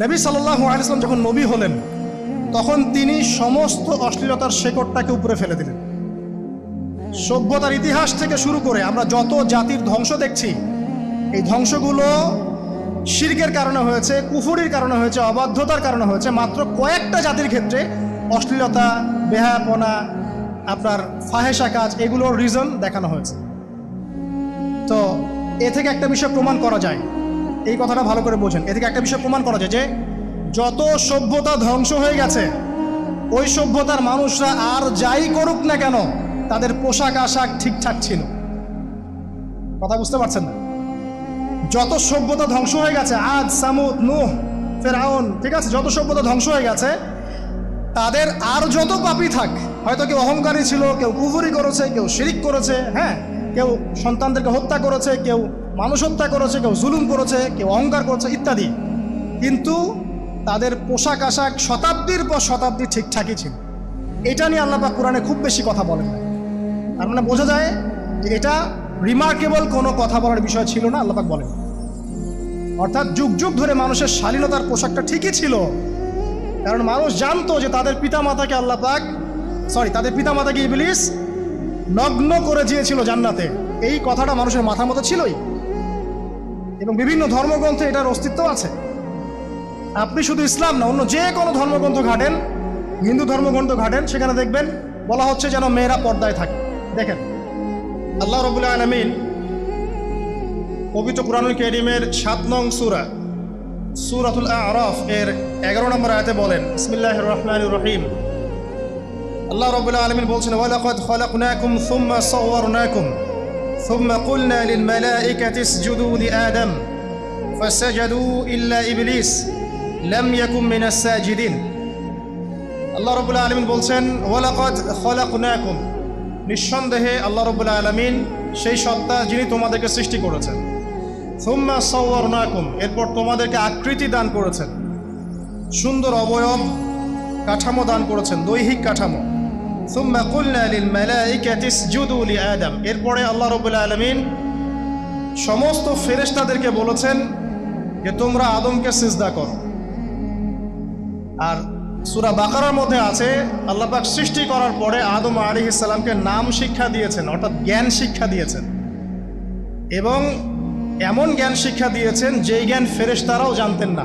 নবী সাল্লাল্লাহু আলাইহি ওয়াসাল্লাম যখন নবী হলেন তখন তিনি সমস্ত অশ্লীলতার শেকড়টাকে উপরে ফেলে দিলেন। সভ্যতার ইতিহাস থেকে শুরু করে আমরা যত জাতির ধ্বংস দেখছি, এই ধ্বংসগুলো শিরকের কারণে হয়েছে, কুফরির কারণে হয়েছে, অবাধ্যতার কারণে হয়েছে। মাত্র কয়েকটা জাতির ক্ষেত্রে অশ্লীলতা, বেহায়াপনা, আপনার ফাহেসা কাজ, এগুলোর রিজন দেখানো হয়েছে। তো এ থেকে একটা বিষয় প্রমাণ করা যায়, এই কথাটা ভালো করে বোঝেন। এ থেকে একটা বিষয় প্রমাণ করা যায় যে যত সভ্যতা ধ্বংস হয়ে গেছে, ওই সভ্যতার মানুষরা আর যাই করুক না কেন, তাদের পোশাক আশাক ঠিকঠাক ছিল। কথা বুঝতে পারছেন না? যত সভ্যতা ধ্বংস হয়ে গেছে, আদ, সামুদ, নূহ, ফেরাউন, ঠিক আছে, যত সভ্যতা ধ্বংস হয়ে গেছে, তাদের আর যত পাপী থাক, হয়তো কেউ অহংকারী ছিল, কেউ কুফরি করেছে, কেউ শিরিক করেছে, হ্যাঁ, কেউ সন্তানদেরকে হত্যা করেছে, কেউ মানুষ হত্যা করেছে, কেউ জুলুম করেছে, কেউ অহংকার করেছে ইত্যাদি, কিন্তু তাদের পোশাক আশাক শতাব্দীর পর শতাব্দী ঠিকঠাকই ছিল। এটা নিয়ে আল্লাহ পাক কোরআনে খুব বেশি কথা বলেন না। তার মানে বোঝা যায় যে এটা রিমার্কেবল কোনো কথা বলার বিষয় ছিল না, আল্লাহ পাক বলেন। অর্থাৎ যুগ যুগ ধরে মানুষের শালীনতার পোশাকটা ঠিকই ছিল, কারণ মানুষ জানতো যে তাদের পিতামাতাকে আল্লাহ পাক, তাদের পিতামাতাকে ইবলিস নগ্ন করে দিয়েছিল জান্নাতে। এই কথাটা মানুষের মাথার মতো ছিলই, এবং বিভিন্ন ধর্মগ্রন্থে এটার অস্তিত্ব আছে। আপনি শুধু ইসলাম না, অন্য যে কোনো ধর্মগ্রন্থ ঘাটেন, হিন্দু ধর্মগ্রন্থ ঘাটেন, সেখানে দেখবেন বলা হচ্ছে যেন মেয়েরা পর্দায় থাকে। দেখেন, আল্লাহ রাব্বুল আলামিন পবিত্র কুরআনুল কারীমের 7 নং সূরা সূরাতুল আ'রাফ এর 11 নম্বর আয়াতে বলেন, বিসমিল্লাহির রহমানির রহিম। আল্লাহ রাব্বুল আলামিন বলছেন, ওয়ালাকাদ খালাকনাকুম সুম্মা সাওয়ারনাকুম সুম্মা কুলনা লিল মালাইকাতি ইসজুদু লিআদম ফাসাজাদু ইল্লা ইবলিস লাম ইয়াকুম মিনাস সাজিদিন। আল্লাহ রাব্বুল আলামিন বলছেন, ওয়ালাকাদ খালাকনাকুম, নিঃসন্দেহে আল্লাহ রাব্বুল আলামিন সেই সত্তা যিনি তোমাদেরকে সৃষ্টি করেছেন। সুম্মা সাওয়ারনাকুম, এরপর তোমাদেরকে আকৃতি দান করেছেন, সুন্দর অবয়ব কাঠামো দান করেছেন, দৈহিক কাঠামো। সুম্মা কুলনা লিল মালাইকাতি ইসজুদু লিআদম, এরপরে আল্লাহ রাব্বুল আলামিন সমস্ত ফেরেশতাদেরকে বলেছেন যে তোমরা আদমকে সিজদা করো। আর সূরা বাকারার মধ্যে আছে, আল্লাহ পাক সৃষ্টি করার পরে আদম আলাইহিস সালামকে নাম শিক্ষা দিয়েছেন, অর্থাৎ জ্ঞান শিক্ষা দিয়েছেন, এবং এমন জ্ঞান শিক্ষা দিয়েছেন যেই জ্ঞান ফেরেশতারাও জানতেন না।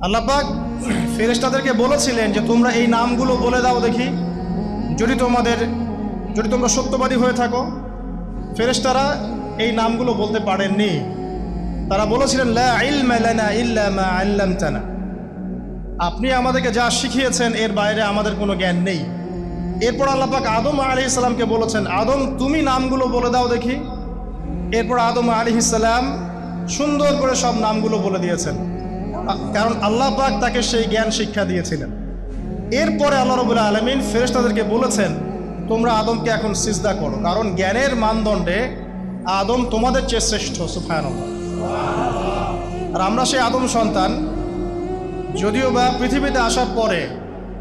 আল্লাহ পাক ফেরেশতাদেরকে বলেছিলেন যে তোমরা এই নামগুলো বলে দাও দেখি, যদি তোমরা সত্যবাদী হয়ে থাকো। ফেরেশতারা এই নামগুলো বলতে পারেননি। তারা বলেছিলেন, লা ইলমা লানা ইল্লা মা আল্লামতানা, আপনি আমাদেরকে যা শিখিয়েছেন এর বাইরে আমাদের কোনো জ্ঞান নেই। এরপর আল্লাহ পাক আদম আলাইহিস সালামকে বলেছেন, আদম তুমি নামগুলো বলে দাও দেখি। এরপর আদম আলাইহিস সালাম সুন্দর করে সব নামগুলো বলে দিয়েছেন, কারণ আল্লাহ পাক তাকে সেই জ্ঞান শিক্ষা দিয়েছিলেন। এরপরে আল্লাহ রাব্বুল আলামিন ফেরেশতাদেরকে বলেছেন, তোমরা আদমকে এখন সিজদা করো, কারণ জ্ঞানের মানদণ্ডে আদম তোমাদের চেয়ে শ্রেষ্ঠ। সুবহানাল্লাহ। আর আমরা সেই আদম সন্তান, যদিও বা পৃথিবীতে আসার পরে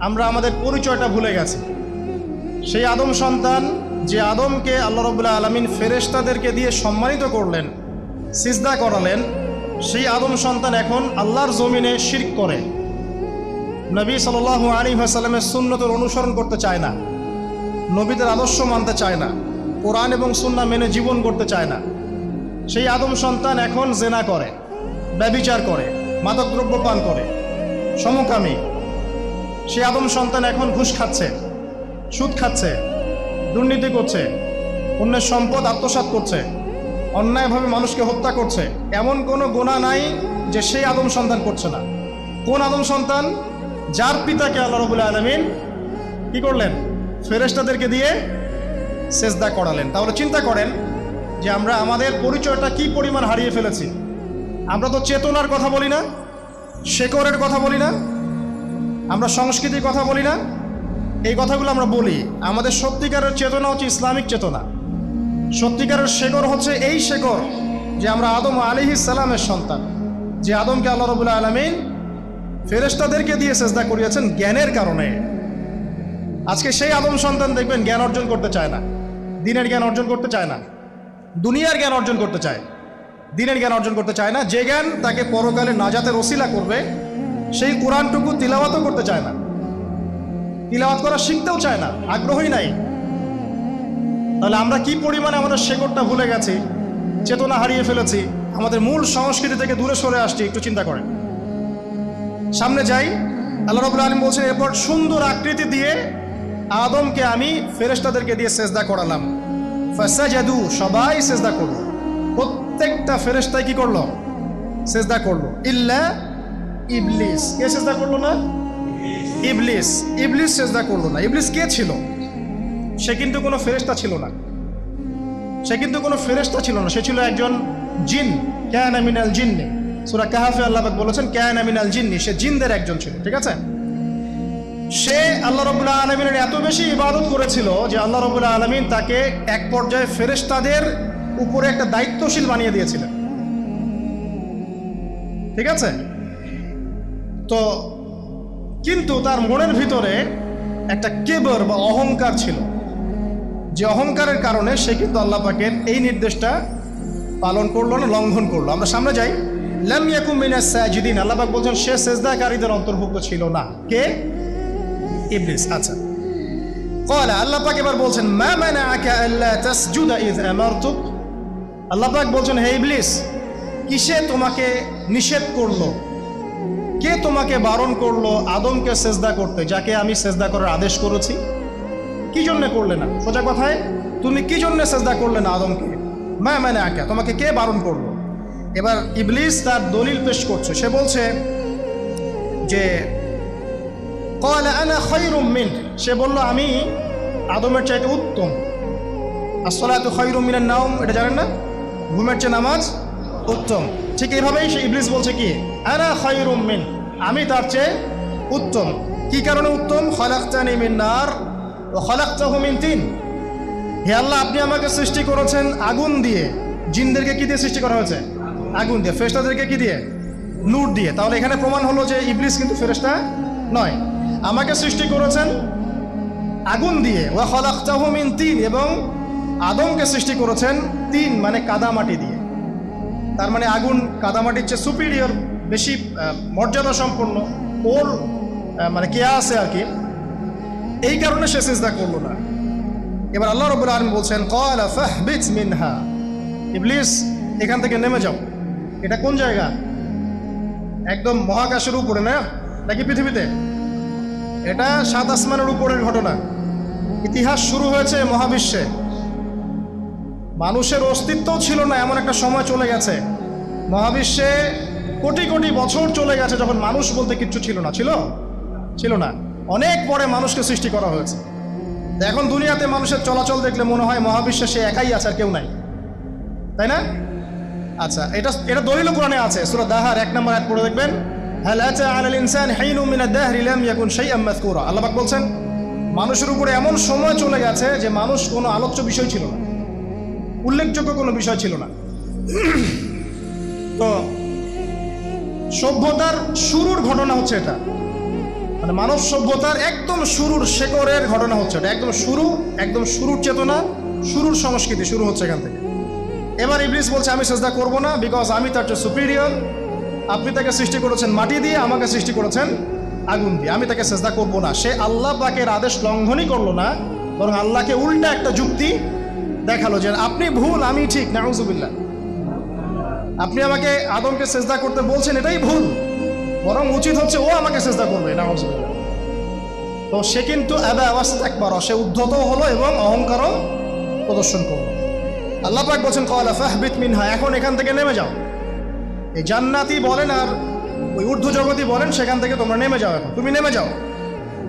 আমরা আমাদের পরিচয়টা ভুলে গেছি। সেই আদম সন্তান, যে আদমকে আল্লাহ রাব্বুল আলামিন ফেরেশতাদেরকে দিয়ে সম্মানিত করলেন, সিজদা করালেন, সেই আদম সন্তান এখন আল্লাহর জমিনে শিরক করে, নবী সাল্লাল্লাহু আলাইহি ওয়াসাল্লামের সুন্নতের অনুসরণ করতে চায় না, নবীদের আদর্শ মানতে চায় না, কোরআন এবং সুন্নাহ মেনে জীবন করতে চায় না। সেই আদম সন্তান এখন জেনা করে, ব্যভিচার করে, মাদকদ্রব্য পান করে, সমকামী। সেই আদম সন্তান এখন ঘুষ খাচ্ছে, সুদ খাচ্ছে, দুর্নীতি করছে, অন্যের সম্পদ আত্মসাৎ করছে, অন্যায়ভাবে মানুষকে হত্যা করছে। এমন কোনো গুনাহ নাই যে সেই আদম সন্তান করছে না। কোন আদম সন্তান? যার পিতাকে আল্লাহ রাব্বুল আলামিন কি করলেন? ফেরেশতাদেরকে দিয়ে সেজদা করালেন। তাহলে চিন্তা করেন যে আমরা আমাদের পরিচয়টা কি পরিমাণ হারিয়ে ফেলেছি। আমরা তো চেতনার কথা বলি না, শেকড়ের কথা বলি না, আমরা সংস্কৃতির কথা বলি না। এই কথাগুলো আমরা বলি। আমাদের সত্যিকারের চেতনা হচ্ছে ইসলামিক চেতনা। সত্যিকারের শেকড় হচ্ছে এই শেকড় যে আমরা আদম আলাইহিস সালামের সন্তান, যে আদমকে আল্লাহ রাব্বুল আলামিন ফেরেশতাদেরকে দিয়ে সেজদা করিয়েছেন জ্ঞানের কারণে। আজকে সেই আদম সন্তান দেখবেন জ্ঞান অর্জন করতে চায় না, দিনের জ্ঞান অর্জন করতে চায় না, দুনিয়ার জ্ঞান অর্জন করতে চায়। দ্বীনের জ্ঞান অর্জন করতে চায় না, যে জ্ঞান তাকে পরকালে নাজাতের ওসিলা করবে, সেই কোরআনটুকু তিলাওয়াতও করতে চায় না, তিলাওয়াত করা শিখতেও চায় না, আগ্রহই নাই। তাহলে আমরা কি পরিমাণে আমাদের শেকড়টা ভুলে গেছি, চেতনা হারিয়ে ফেলেছি, আমাদের মূল সংস্কৃতি থেকে দূরে সরে আসছি, একটু চিন্তা করেন। সামনে যাই, আল্লাহ রাব্বুল আলামিন বলছেন, এরপর সুন্দর আকৃতি দিয়ে আদমকে আমি ফেরেশতাদেরকে দিয়ে সেজদা করালাম। ফাসাজাদু, সবাই সেজদা করলো, প্রত্যেকটা ফেরেশতাই কি করলো? সেজদা করলো। ইল্লা ইবলিস, কে সেজদা করলো না? ইবলিস। ইবলিস সেজদা করলো না। ইবলিস কে ছিল? সে কিন্তু কোনো ফেরেশতা ছিল না, সে কিন্তু কোনো ফেরেশতা ছিল না, সে ছিল একজন জিন। কানা মিনাল জিন্নি, সূরা কাহফে আল্লাহ পাক বলেছেন কানা মিনাল জিন্নি, সে জিনদের একজন ছিল। ঠিক আছে, সে আল্লাহ রাব্বুল আলামিনের এত বেশি ইবাদত করেছিল যে আল্লাহ রাব্বুল আলামিন তাকে এক পর্যায়ে ফেরেশতাদের উপরে একটা দায়িত্বশীল বানিয়ে দিয়েছিলেন। ঠিক আছে, তো কিন্তু তার মনের ভিতরে একটা কেবর বা অহংকার ছিল, যে অহংকারের কারণে সে কিন্তু আল্লাহ পাকের এই নির্দেশটা পালন করলো না, লঙ্ঘন করলো। আমরা সামনে যাই, লাম ইয়াকুম মিনাস সাজিদিন, আল্লাহ পাক বলছেন সে সেজদাকারীদের অন্তর্ভুক্ত ছিল না। কে? ইবলিস। আচ্ছা, ক্বালা, আল্লাহ পাক এবার বলছেন মা মানাআকা আল্লা তাসজুদা ইয আমারতুক, আল্লাহ পাক বলছেন হে ইবলিস, কিসে তোমাকে নিষেধ করলো, কে তোমাকে বারণ করলো আদমকে সেজদা করতে, যাকে আমি সেজদা করার আদেশ করেছি? কি জন্য করলে না? সোজা কথায়, তুমি কি জন্য সেজদা করলে না আদমকে? মা মানাআকা, তোমাকে কে বারণ করলো? এবার ইবলিস তার দলিল পেশ করছে, সে বলছে যে ক্বালা আনা খায়রুম মিন, সে বলল আমি আদমের চাইতে উত্তম। আসসালাতু খায়রুম মিনান নাওম, এটা জানেন না? ঘুমের চেয়ে নামাজ উত্তম। ঠিক এইভাবেই সে ইবলিস বলছে কি, আনা খায়রুম মিন, আমি তার চেয়ে উত্তম। কি কারণে উত্তম? খালাকতানি মিন নার ওয়া খালাকতাহু মিন তিন, হে আল্লাহ আপনি আমাকে সৃষ্টি করেছেন আগুন দিয়ে, জিনদেরকে কি দিয়ে সৃষ্টি করা হয়েছে? আগুন দিয়ে। ফেরেশতাদেরকে কি দিয়ে? নূর দিয়ে। তাহলে এখানে প্রমাণ হলো যে ইবলিস কিন্তু ফেরেশতা নয়, আমাকে সৃষ্টি করেছেন আগুন দিয়ে। ওয়া খালাকতাহু মিন তিন, এবং আদমকে সৃষ্টি করেছেন তিন মানে কাদামাটি দিয়ে। তার মানে আগুন কাদামাটির চেয়ে সুপিরিয়র, বেশি মর্যাদা সম্পন্ন, ওর মানে কে আছে আর কি, এই কারণে সে সিজদা করলো না। এবার আল্লাহ রাব্বুল আলামিন বলছেন ক্বালা ফাহবিত মিনহা, ইবলিস এখান থেকে নেমে যাও। এটা কোন জায়গা? একদম মহাকাশের উপরে না, নাকি পৃথিবীতে? এটা সাত আসমানের উপরের ঘটনা। ইতিহাস শুরু হয়েছে মহাবিশ্বে, মানুষের অস্তিত্বও ছিল না এমন একটা সময় চলে গেছে। মহাবিশ্বে কোটি কোটি বছর চলে গেছে যখন মানুষ বলতে কিচ্ছু ছিল না। ছিল না, অনেক পরে মানুষকে সৃষ্টি করা হয়েছে। এখন দুনিয়াতে মানুষের চলাচল দেখলে মনে হয় মহাবিশ্বে সে একাই আছে, আর কেউ নাই, তাই না? আচ্ছা, এটা দলিল কোরআনে আছে, সূরা দাহার 1 নম্বর আয়াত পড়ে দেখবেন, হাল আতা আলাল ইনসানি হিনুম মিনাদ দাহরি লাম ইয়াকুন শাইআম মাযকুরা, আল্লাহ পাক বলছেন মানুষের উপরে এমন সময় চলে গেছে যে মানুষ কোনো আলোচ্য বিষয় ছিল না, উল্লেখযোগ্য কোনো বিষয় ছিল না। তো সভ্যতার শুরুর ঘটনা হচ্ছে এটা, মানে মানব সভ্যতার একদম শুরুর শেকড়ের ঘটনা হচ্ছে এটা, একদম শুরুর চেতনা, শুরুর সংস্কৃতি শুরু হচ্ছে এখান থেকে। এবার ইবলিস বলছে আমি সেজদা করব না, বিকজ আমি তার চেয়ে সুপিরিয়র। আপনি তাকে সৃষ্টি করেছেন মাটি দিয়ে, আমাকে সৃষ্টি করেছেন আগুন দিয়ে, আমি তাকে সেজদা করব না। সে আল্লাহ পাকের আদেশ লঙ্ঘনই করলো না, বরং আল্লাহকে উল্টা একটা যুক্তি দেখালো যে আপনি ভুল, আমি ঠিক। নাউজুবিল্লাহ, আপনি আমাকে আদমকে সেজদা করতে বলছেন, এটাই ভুল, বরং উচিত হচ্ছে ও আমাকে সেজদা করবে। নাউজুবিল্লাহ। তো সে কিন্তু আবা ওয়াস্তাকবার, সে উদ্ধত হলো এবং অহংকারও প্রদর্শন করলো। আল্লাহ পাক বলছেন ক্বালা ফাহবিত মিনহা, এখন এখান থেকে নেমে যাও। এই জান্নাতি বলেন আর ওই ঊর্ধ্ব জগতই বলেন, সেখান থেকে তোমরা নেমে যাও, এখন তুমি নেমে যাও।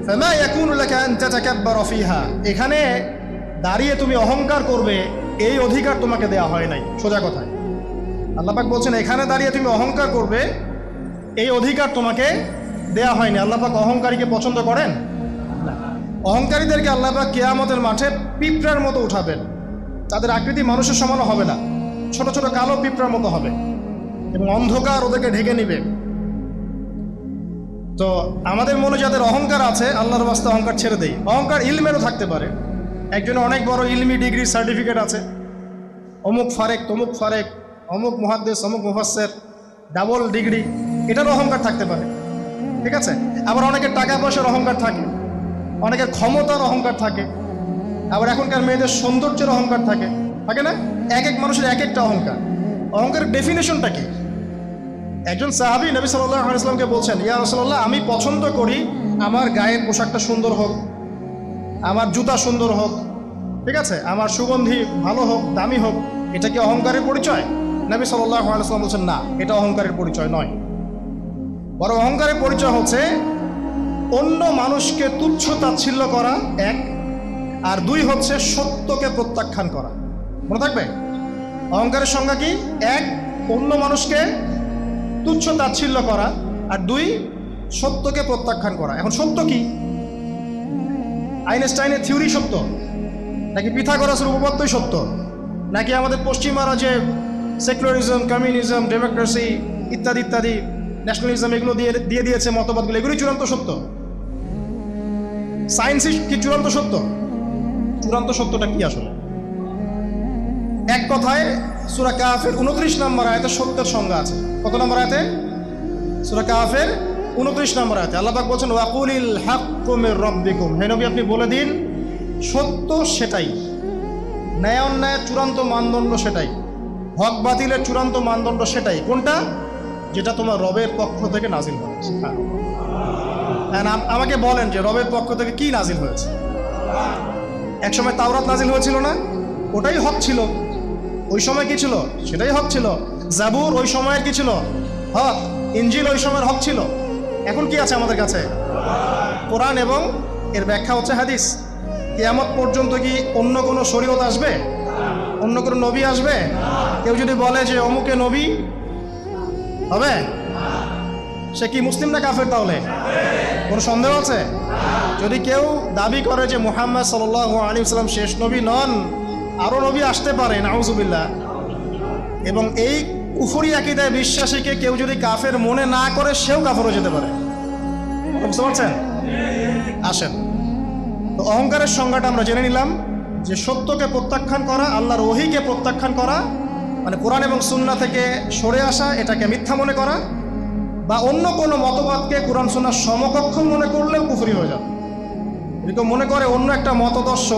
ফামা ইয়াকুনু লাকা আন তাতাকাব্বারা ফিহা, এখানে দাঁড়িয়ে তুমি অহংকার করবে এই অধিকার তোমাকে দেয়া হয় নাই। সোজা কথায় আল্লাহ পাক বলছেন এখানে দাঁড়িয়ে তুমি অহংকার করবে এই অধিকার তোমাকে দেয়া হয়নি। আল্লাহ পাক অহংকারীকে পছন্দ করেন না। অহংকারীদেরকে আল্লাহ পাক কিয়ামতের মাঠে পিঁপড়ার মতো উঠাবেন, তাদের আকৃতি মানুষের সমানও হবে না, ছোট ছোট কালো পিঁপড়ার মতো হবে এবং অন্ধকার ওদেরকে ঢেকে নিবে। তো আমাদের মনে যাদের অহংকার আছে, আল্লাহর রাস্তায় অহংকার ছেড়ে দেই। অহংকার ইলমেরও থাকতে পারে, একজনের অনেক বড় ইলমি ডিগ্রি সার্টিফিকেট আছে, অমুক ফারেক তমুক ফারেক, অমুক মুহাদ্দিস, অমুক মুফাসসির, ডাবল ডিগ্রি, এটার অহংকার থাকতে পারে, ঠিক আছে। আবার অনেকের টাকা পয়সার অহংকার থাকে, অনেকের ক্ষমতার অহংকার থাকে, আবার এখনকার মেয়েদের সৌন্দর্যের অহংকার থাকে, থাকে না? এক এক মানুষের এক একটা অহংকার। অহংকারের ডেফিনেশনটা কি? একজন সাহাবী নবী সাল্লাল্লাহু আলাইহি ওয়াসাল্লামকে বলছেন, ইয়া রাসূলুল্লাহ, আমি পছন্দ করি আমার গায়ের পোশাকটা সুন্দর হোক, আমার জুতা সুন্দর হোক, ঠিক আছে, আমার সুগন্ধি ভালো হোক, দামি হোক। এটা কি অহংকারের পরিচয়? নবী সাল্লাল্লাহু আলাইহি ওয়াসাল্লাম বলছেন, না, এটা অহংকারের পরিচয় নয়। বরং অহংকারের পরিচয় হচ্ছে অন্য মানুষকে তুচ্ছ তাচ্ছিল্য করা, এক, আর দুই হচ্ছে সত্যকে প্রত্যাখ্যান করা। মনে থাকবে, অহংকারের সংজ্ঞা কি? এক, অন্য মানুষকে তুচ্ছ তাচ্ছিল্য করা, আর দুই, সত্যকে প্রত্যাখ্যান করা। এখন সত্য কি? আইনস্টাইনের থিওরি সত্য, নাকি পিথাগোরাসের উপপাদ্যই সত্য, নাকি আমাদের পশ্চিমারা যে সেকুলারিজম, কমিউনিজম, ডেমোক্রেসি ইত্যাদি ইত্যাদি, ন্যাশনালিজম, এগুলো দিয়ে দিয়েছে মতবাদগুলো, এগুলোই চূড়ান্ত সত্য? সায়েন্সই কি চূড়ান্ত সত্য? চূড়ান্ত সত্যটা কি আসলে? এক কথায় সূরা কাহফের 29 নম্বর আয়াতে সত্যের সংজ্ঞা আছে। কত নম্বর আয়াতে? সূরা কাহফের 29 নম্বর আয়াতে আল্লাহ পাক বলছেন, ওয়াকুলিল হাক্কু মির রাব্বিকুম, হে নবী আপনি বলে দিন সত্য সেটাই, ন্যায় অন্যায়ের চূড়ান্ত মানদণ্ড সেটাই, হক বাতিলের চূড়ান্ত মানদণ্ড সেটাই। কোনটা? যেটা তোমার রবের পক্ষ থেকে নাজিল হয়েছে। আমাকে বলেন যে রবের পক্ষ থেকে কি নাজিল হয়েছে? একসময় তাওরাত নাজিল হয়েছিল না? ওটাই হক ছিল। ওই সময় কি ছিল? সেটাই হক ছিল। জাবুর ওই সময়ের কি ছিল? হক। ইনজিল ওই সময়ের হক ছিল। এখন কি আছে আমাদের কাছে? কোরআন, এবং এর ব্যাখ্যা হচ্ছে হাদিস। কিয়ামত পর্যন্ত কি অন্য কোনো শরীয়ত আসবে? অন্য কোনো নবী আসবে? কেউ যদি বলে যে অমুকে নবী হবে, সে কি মুসলিম না কাফের? তাহলে কোনো সন্দেহ আছে? যদি কেউ দাবি করে যে মুহাম্মদ সাল্লাল্লাহু আলাইহি ওয়াসাল্লাম শেষ নবী নন, আরও নবী আসতে পারে, নাউজুবিল্লাহ, এবং এই কুফরি আকীদায় বিশ্বাসীকে কেউ যদি কাফের মনে না করে, সেও কাফের হয়ে যেতে পারে। বুঝতে পারছেন? আসেন, তো অহংকারের সংজ্ঞাটা আমরা জেনে নিলাম যে সত্যকে প্রত্যাখ্যান করা, আল্লাহর ওহীকে প্রত্যাখ্যান করা, মানে কোরআন এবং সুন্নাহ থেকে সরে আসা, এটাকে মিথ্যা মনে করা, বা অন্য কোনো মতবাদকে কোরআন সুন্নাহর সমকক্ষ মনে করলেও কুফরি হয়ে যাবে। এরকম মনে করে অন্য একটা মতদর্শ,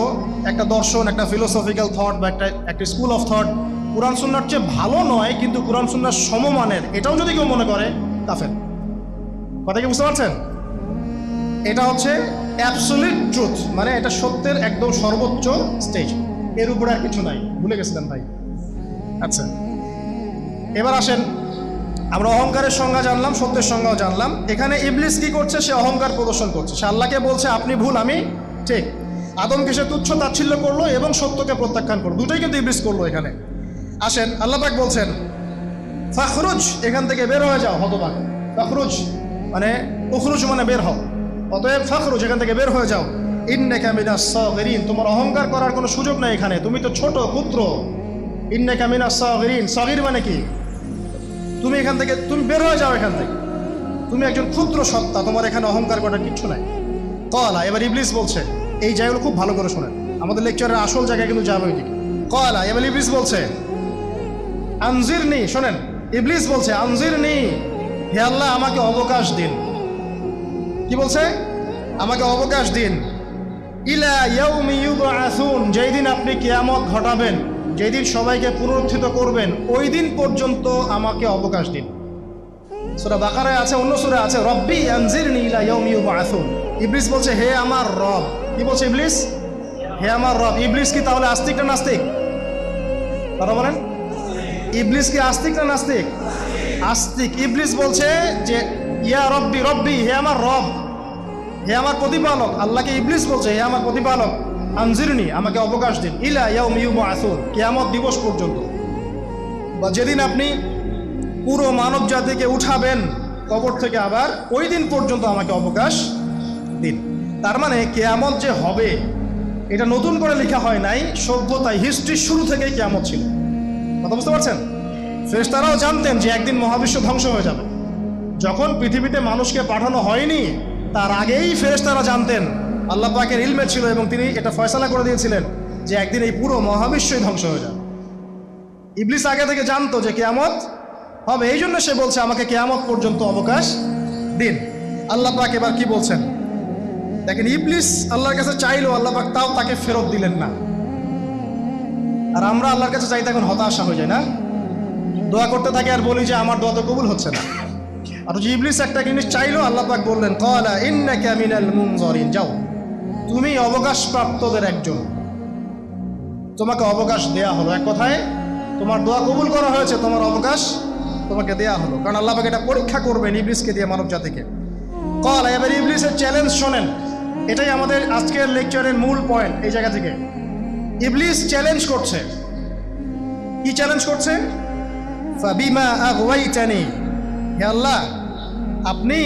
একটা দর্শন, একটা ফিলোসফিক্যাল থট বা একটা স্কুল অফ থট কোরআন সুন্নাহর চেয়ে ভালো নয়, কিন্তু কোরআন সুন্নাহর সমমানের, এটাও যদি কেউ মনে করে, কাফের। কথা কি বুঝতে পারছেন? এটা হচ্ছে অ্যাবসলিউট ট্রুথ, মানে এটা সত্যের একদম সর্বোচ্চ স্টেজ, এর উপরে আর কিছু নাই। ভুলে গেছিলেন ভাই? আচ্ছা, এবার আসেন, আমরা অহংকারের সংজ্ঞা জানলাম, সত্যের সংজ্ঞাও জানলাম। এখানে ইবলিস কি করছে? সে অহংকার প্রদর্শন করছে। সে আল্লাহকে বলছে আপনি ভুল, আমি ঠিক। আদমকে সে তুচ্ছ তাচ্ছিল্য করলো এবং সত্যকে প্রত্যাখ্যান করলো, দুটোই কিন্তু ইবলিস করলো এখানে। আসেন, আল্লাহ পাক বলছেন ফাখরুজ, এখান থেকে বের হয়ে যাও হতভাগ। ফাখরুজ মানে উখরুজ মানে বের হও, অতএব ফাখরুজ, এখান থেকে বের হয়ে যাও। ইন্নাকা মিনাস সাগিরিন, তোমার অহংকার করার কোনো সুযোগ নাই এখানে, তুমি তো ছোট পুত্র। ইন্নাকা মিনাস সাগিরিন, সাগির মানে কি? তুমি এখান থেকে, তুমি বের হয়ে যাও এখান থেকে, তুমি একজন ক্ষুদ্র সত্তা, তোমার এখানে অহংকার করার কিচ্ছু নাই। কলা, এবার ইবলিস বলছে, এই জায়গাগুলো খুব ভালো করে শোনেন, আমাদের লেকচারের আসল জায়গায় কিন্তু যাবে ওইদিকে। কলা, এবার ইবলিস বলছে আনজিরনি, শোনেন, ইবলিস বলছে আনজিরনি, হে আল্লাহ আমাকে অবকাশ দিন। কি বলছে? আমাকে অবকাশ দিন। ইলা ইয়াউমি ইউবআসুন, যেই দিন আপনি কিয়ামত ঘটাবেন, যেই দিন সবাইকে পুনরুত্থিত করবেন, ওই দিন পর্যন্ত আমাকে অবকাশ দিন। সূরা বাকারায় আছে, অন্য সূরা আছে, রব্বি আনজিরনি ইলা ইয়াউমি ইউবআসুন। ইবলিস বলছে হে আমার রব। কি বলছে ইবলিস? হে আমার রব। ইবলিস কি তাহলে আস্তিক না নাস্তিক? কথা বলেন, ইবলিস কি আস্তিক না নাস্তিক? আস্তিক। ইবলিস বলছে যে ইয়া রব্বি, রব্বি, হে আমার রব, হে আমার প্রতিপালক। আল্লাহকে ইবলিস বলছে হে আমার প্রতিপালক, আনজিরনি, আমাকে অবকাশ দিন, ইলা ইয়াউমি ইউবআসুন, কিয়ামত দিবস পর্যন্ত, বা যেদিন আপনি পুরো মানব জাতিকে উঠাবেন কবর থেকে, আবার ওই দিন পর্যন্ত আমাকে অবকাশ দিন। তার মানে কিয়ামত যে হবে এটা নতুন করে লেখা হয় নাই, সভ্যতায় হিস্ট্রির শুরু থেকেই কিয়ামত ছিল। কথা বুঝতে পারছেন? ফেরেশতারাও জানতেন যে একদিন মহাবিশ্ব ধ্বংস হয়ে যাবে। যখন পৃথিবীতে মানুষকে পাঠানো হয়নি তার আগেই ফেরেশতারা জানতেন, আল্লাহ পাকের ইলমে ছিল, এবং তিনি এটা ফয়সালা করে দিয়েছিলেন যে একদিন এই পুরো মহাবিশ্বই ধ্বংস হয়ে যাবে। ইবলিস আগে থেকে জানতো যে কিয়ামত হবে, এই জন্য সে বলছে আমাকে কিয়ামত পর্যন্ত অবকাশ দিন। আল্লাহ পাক এবার কি বলছেন দেখেন, ইবলিস আল্লাহর কাছে চাইলো, আল্লাহ পাক তাও তাকে ফেরত দিলেন না। আর আমরা আল্লাহর কাছে চাইতে এখন হতাশা হয়ে যায় না, দোয়া করতে থাকি আর বলি যে আমার দোয়া তো কবুল হচ্ছে না। আর যে ইবলিস একটা জিনিস চাইলো, আল্লাহ পাক বললেন ক্বালা ইন্নাকা মিনাল মুনজারিন, যাও তুমি অবকাশপ্রাপ্তদের একজন, তোমাকে অবকাশ দেয়া হলো। এক কথায় তোমার দোয়া কবুল করা হয়েছে, তোমার অবকাশ তোমাকে দেয়া হলো, কারণ আল্লাহ পাক এটা পরীক্ষা করবেন ইবলিসকে দিয়ে, মানব জাতিকে। ক্বালা, এবার ইবলিসের চ্যালেঞ্জ শোনেন, এটাই আমাদের আজকের লেকচারের মূল পয়েন্ট। এই জায়গা থেকে ইবলিস চ্যালেঞ্জ করছে। কি চ্যালেঞ্জ করছে? ফাবিমা আগওয়াইতানি, হে আল্লাহ আপনি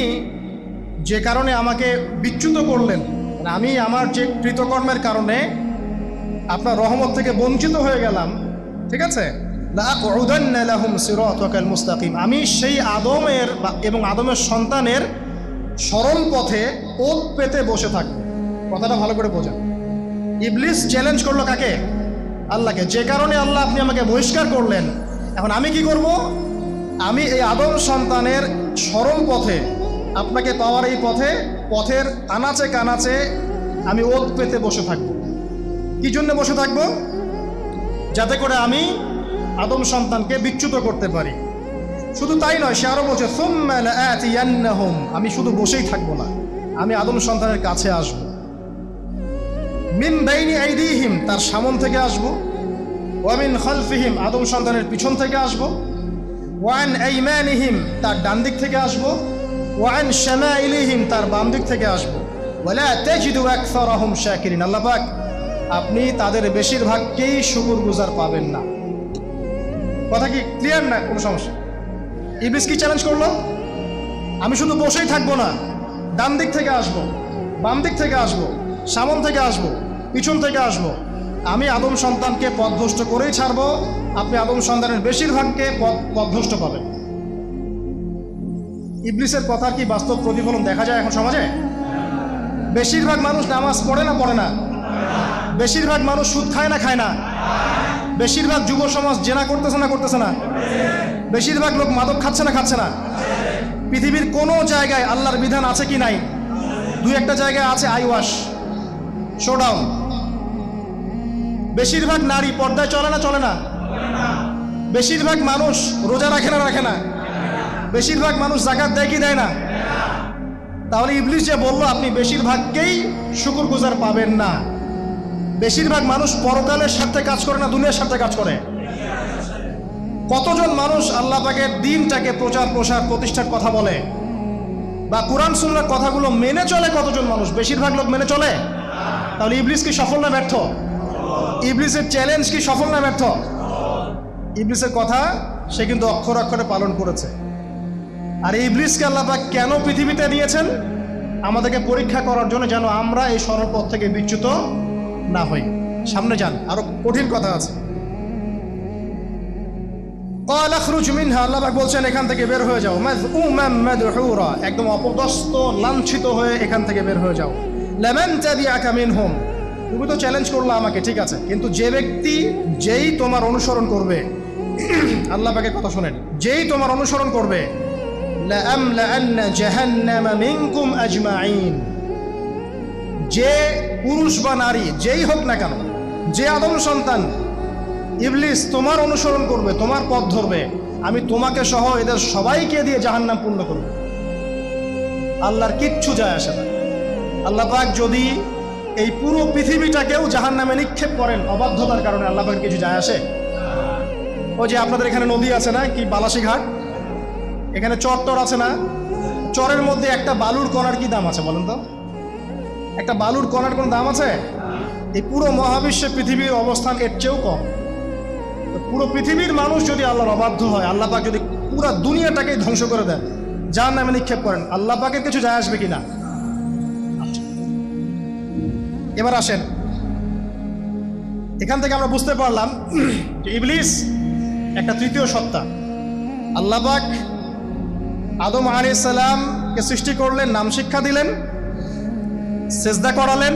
যে কারণে আমাকে বিচ্যুত করলেন, আমি আমার যে কৃতকর্মের কারণে আপনার রহমত থেকে বঞ্চিত হয়ে গেলাম, ঠিক আছে, লাআকউদান্না লাহুম সিরাতাকাল মুস্তাকিম, আমি সেই আদমের এবং আদমের সন্তানের সরল পথে ওত পেতে বসে থাকবো। কথাটা ভালো করে বোঝেন। ইবলিস চ্যালেঞ্জ করলো কাকে? আল্লাহকে। যে কারণে আল্লাহ আপনি আমাকে বহিষ্কার করলেন, এখন আমি কি করব? আমি এই আদম সন্তানের সরল পথে, আপনাকে পাওয়ার এই পথের আনাচে কানাচে আমি ওত পেতে বসে থাকব। কি জন্য বসে থাকব? যাতে করে আমি আদম সন্তানকে বিচ্যুত করতে পারি। শুধু তাই নয়, সে আরো বলছে সুম্মা লাআতিয়ান্নাহুম, আমি শুধু বসেই থাকবো না, আমি আদম সন্তানের কাছে আসব। মিন বাইনি আইদিহিম, তার সামন থেকে আসব। ওয়া মিন খালফিহিম, আদম সন্তানের পিছন থেকে আসব। ওয়া আন আইমানিহিম, তার ডান দিক থেকে আসব। ওয়া আন শামাইলিহিম, তার বাম দিক থেকে আসব। ওয়ালা তাজিদু আকসারাহুম শাকিরিন, আল্লাহ পাক আপনি তাদের বেশিরভাগকেই শুকরগুজার পাবেন না। কথা কি ক্লিয়ার না? কোনো সমস্যা? ইবলিস কি চ্যালেঞ্জ করলো? আমি শুধু বসেই থাকবো না, ডান দিক থেকে আসব, বাম দিক থেকে আসব, সামন থেকে আসব, পিছন থেকে আসব। আমি আদম সন্তানকে পথভ্রষ্ট করেই ছাড়বো, আপনি আদম সন্তানের বেশিরভাগকে পথভ্রষ্ট পাবেন। ইবলিসের কথার কি বাস্তব প্রতিফলন দেখা যায় এখন সমাজে? বেশিরভাগ মানুষ নামাজ পড়ে না পড়ে না? বেশিরভাগ মানুষ সুদ খায় না খায় না? বেশিরভাগ যুব সমাজ জেনা করতেছে না করতেছে না? বেশিরভাগ লোক মাদক খাচ্ছে না খাচ্ছে না? পৃথিবীর কোনো জায়গায় আল্লাহর বিধান আছে কি নাই? দুই একটা জায়গায় আছে আইওয়াশ, শোডাউন। বেশিরভাগ নারী পর্দায় চলে না চলে না? বেশিরভাগ মানুষ রোজা রাখে না রাখে না? বেশিরভাগ মানুষ যাকাত দেয় কি দেয় না? তাহলে ইবলিস যে বললো আপনি বেশিরভাগকেই শুকরগুজার পাবেন না, বেশিরভাগ মানুষ পরকালের স্বার্থে কাজ করে না দুনিয়ার স্বার্থে কাজ করে? কতজন মানুষ আল্লাহ পাকের দ্বীনটাকে প্রচার প্রসার প্রতিষ্ঠার কথা বলে বা কুরআন সুন্নাহর কথাগুলো মেনে চলে কতজন মানুষ? বেশিরভাগ লোক মেনে চলে। তাহলে ইবলিস কি সফল না ব্যর্থ? ইবলিসের চ্যালেঞ্জ কি সফল না ব্যর্থ? ইবলিসের কথা সে কিন্তু অক্ষর অক্ষরে পালন করেছে। আর ইবলিসকে আল্লাহ পাক কেন পৃথিবীতে নিয়েছেন? আমাদেরকে পরীক্ষা করার জন্য, যেন আমরা এই সরল পথ থেকে বিচ্যুত না হই। সামনে যান, আরো কঠিন কথা আছে। ক্বালা খরুজ মিনহা, আল্লাহ পাক বলছেন এখান থেকে বের হয়ে যাও। মাযউমান মাদহুরা, একদম অপদস্থ লাঞ্ছিত হয়ে এখান থেকে বের হয়ে যাও। লামান তাবিআকা মিনহুম, তুমি তো চ্যালেঞ্জ করলা আমাকে, ঠিক আছে, কিন্তু যে ব্যক্তি যেই তোমার অনুসরণ করবে, আল্লাহ পাকের কথা শোনেন, যেই তোমার অনুসরণ করবে, লাআমলাআন্না জাহান্নামা মিনকুম আজমাইন, যে পুরুষ বা নারী যেই হোক না কেন, যে আদম সন্তান ইবলিস তোমার অনুসরণ করবে, তোমার পথ ধরবে, আমি তোমাকে সহ এদের সবাইকে দিয়ে জাহান্নাম পূর্ণ করব। আল্লাহর কিচ্ছু যায় আসে না। আল্লাহ পাক যদি এই পুরো পৃথিবীটাকেও জাহান্নামে নিক্ষেপ করেন অবাধ্যতার কারণে, আল্লাহ পাকের কিছু যায় আসে? ওই যে আপনাদের এখানে নদী আছে না, কি বালাসী ঘাট, এখানে চর আছে না, চরের মধ্যে একটা বালুর কণার কি দাম আছে বলেন তো? একটা বালুর কণার কোন দাম আছে? এই পুরো মহাবিশ্বে পৃথিবীর অবস্থান এর চেয়েও কম। পুরো পৃথিবীর মানুষ যদি আল্লাহর অবাধ্য হয়, আল্লাহ পাক যদি পুরো দুনিয়াটাকে ধ্বংস করে দেন, জাহান্নামে নিক্ষেপ করেন, আল্লাহ পাকের কিছু যায় আসবে কিনা? এবার আসেন, এখান থেকে আমরা বুঝতে পারলাম যে ইবলিস একটা তৃতীয় সত্তা। আল্লাহ পাক আদম আলাইহিস সালামকে সৃষ্টি করলেন, নাম শিক্ষা দিলেন, সেজদা করালেন,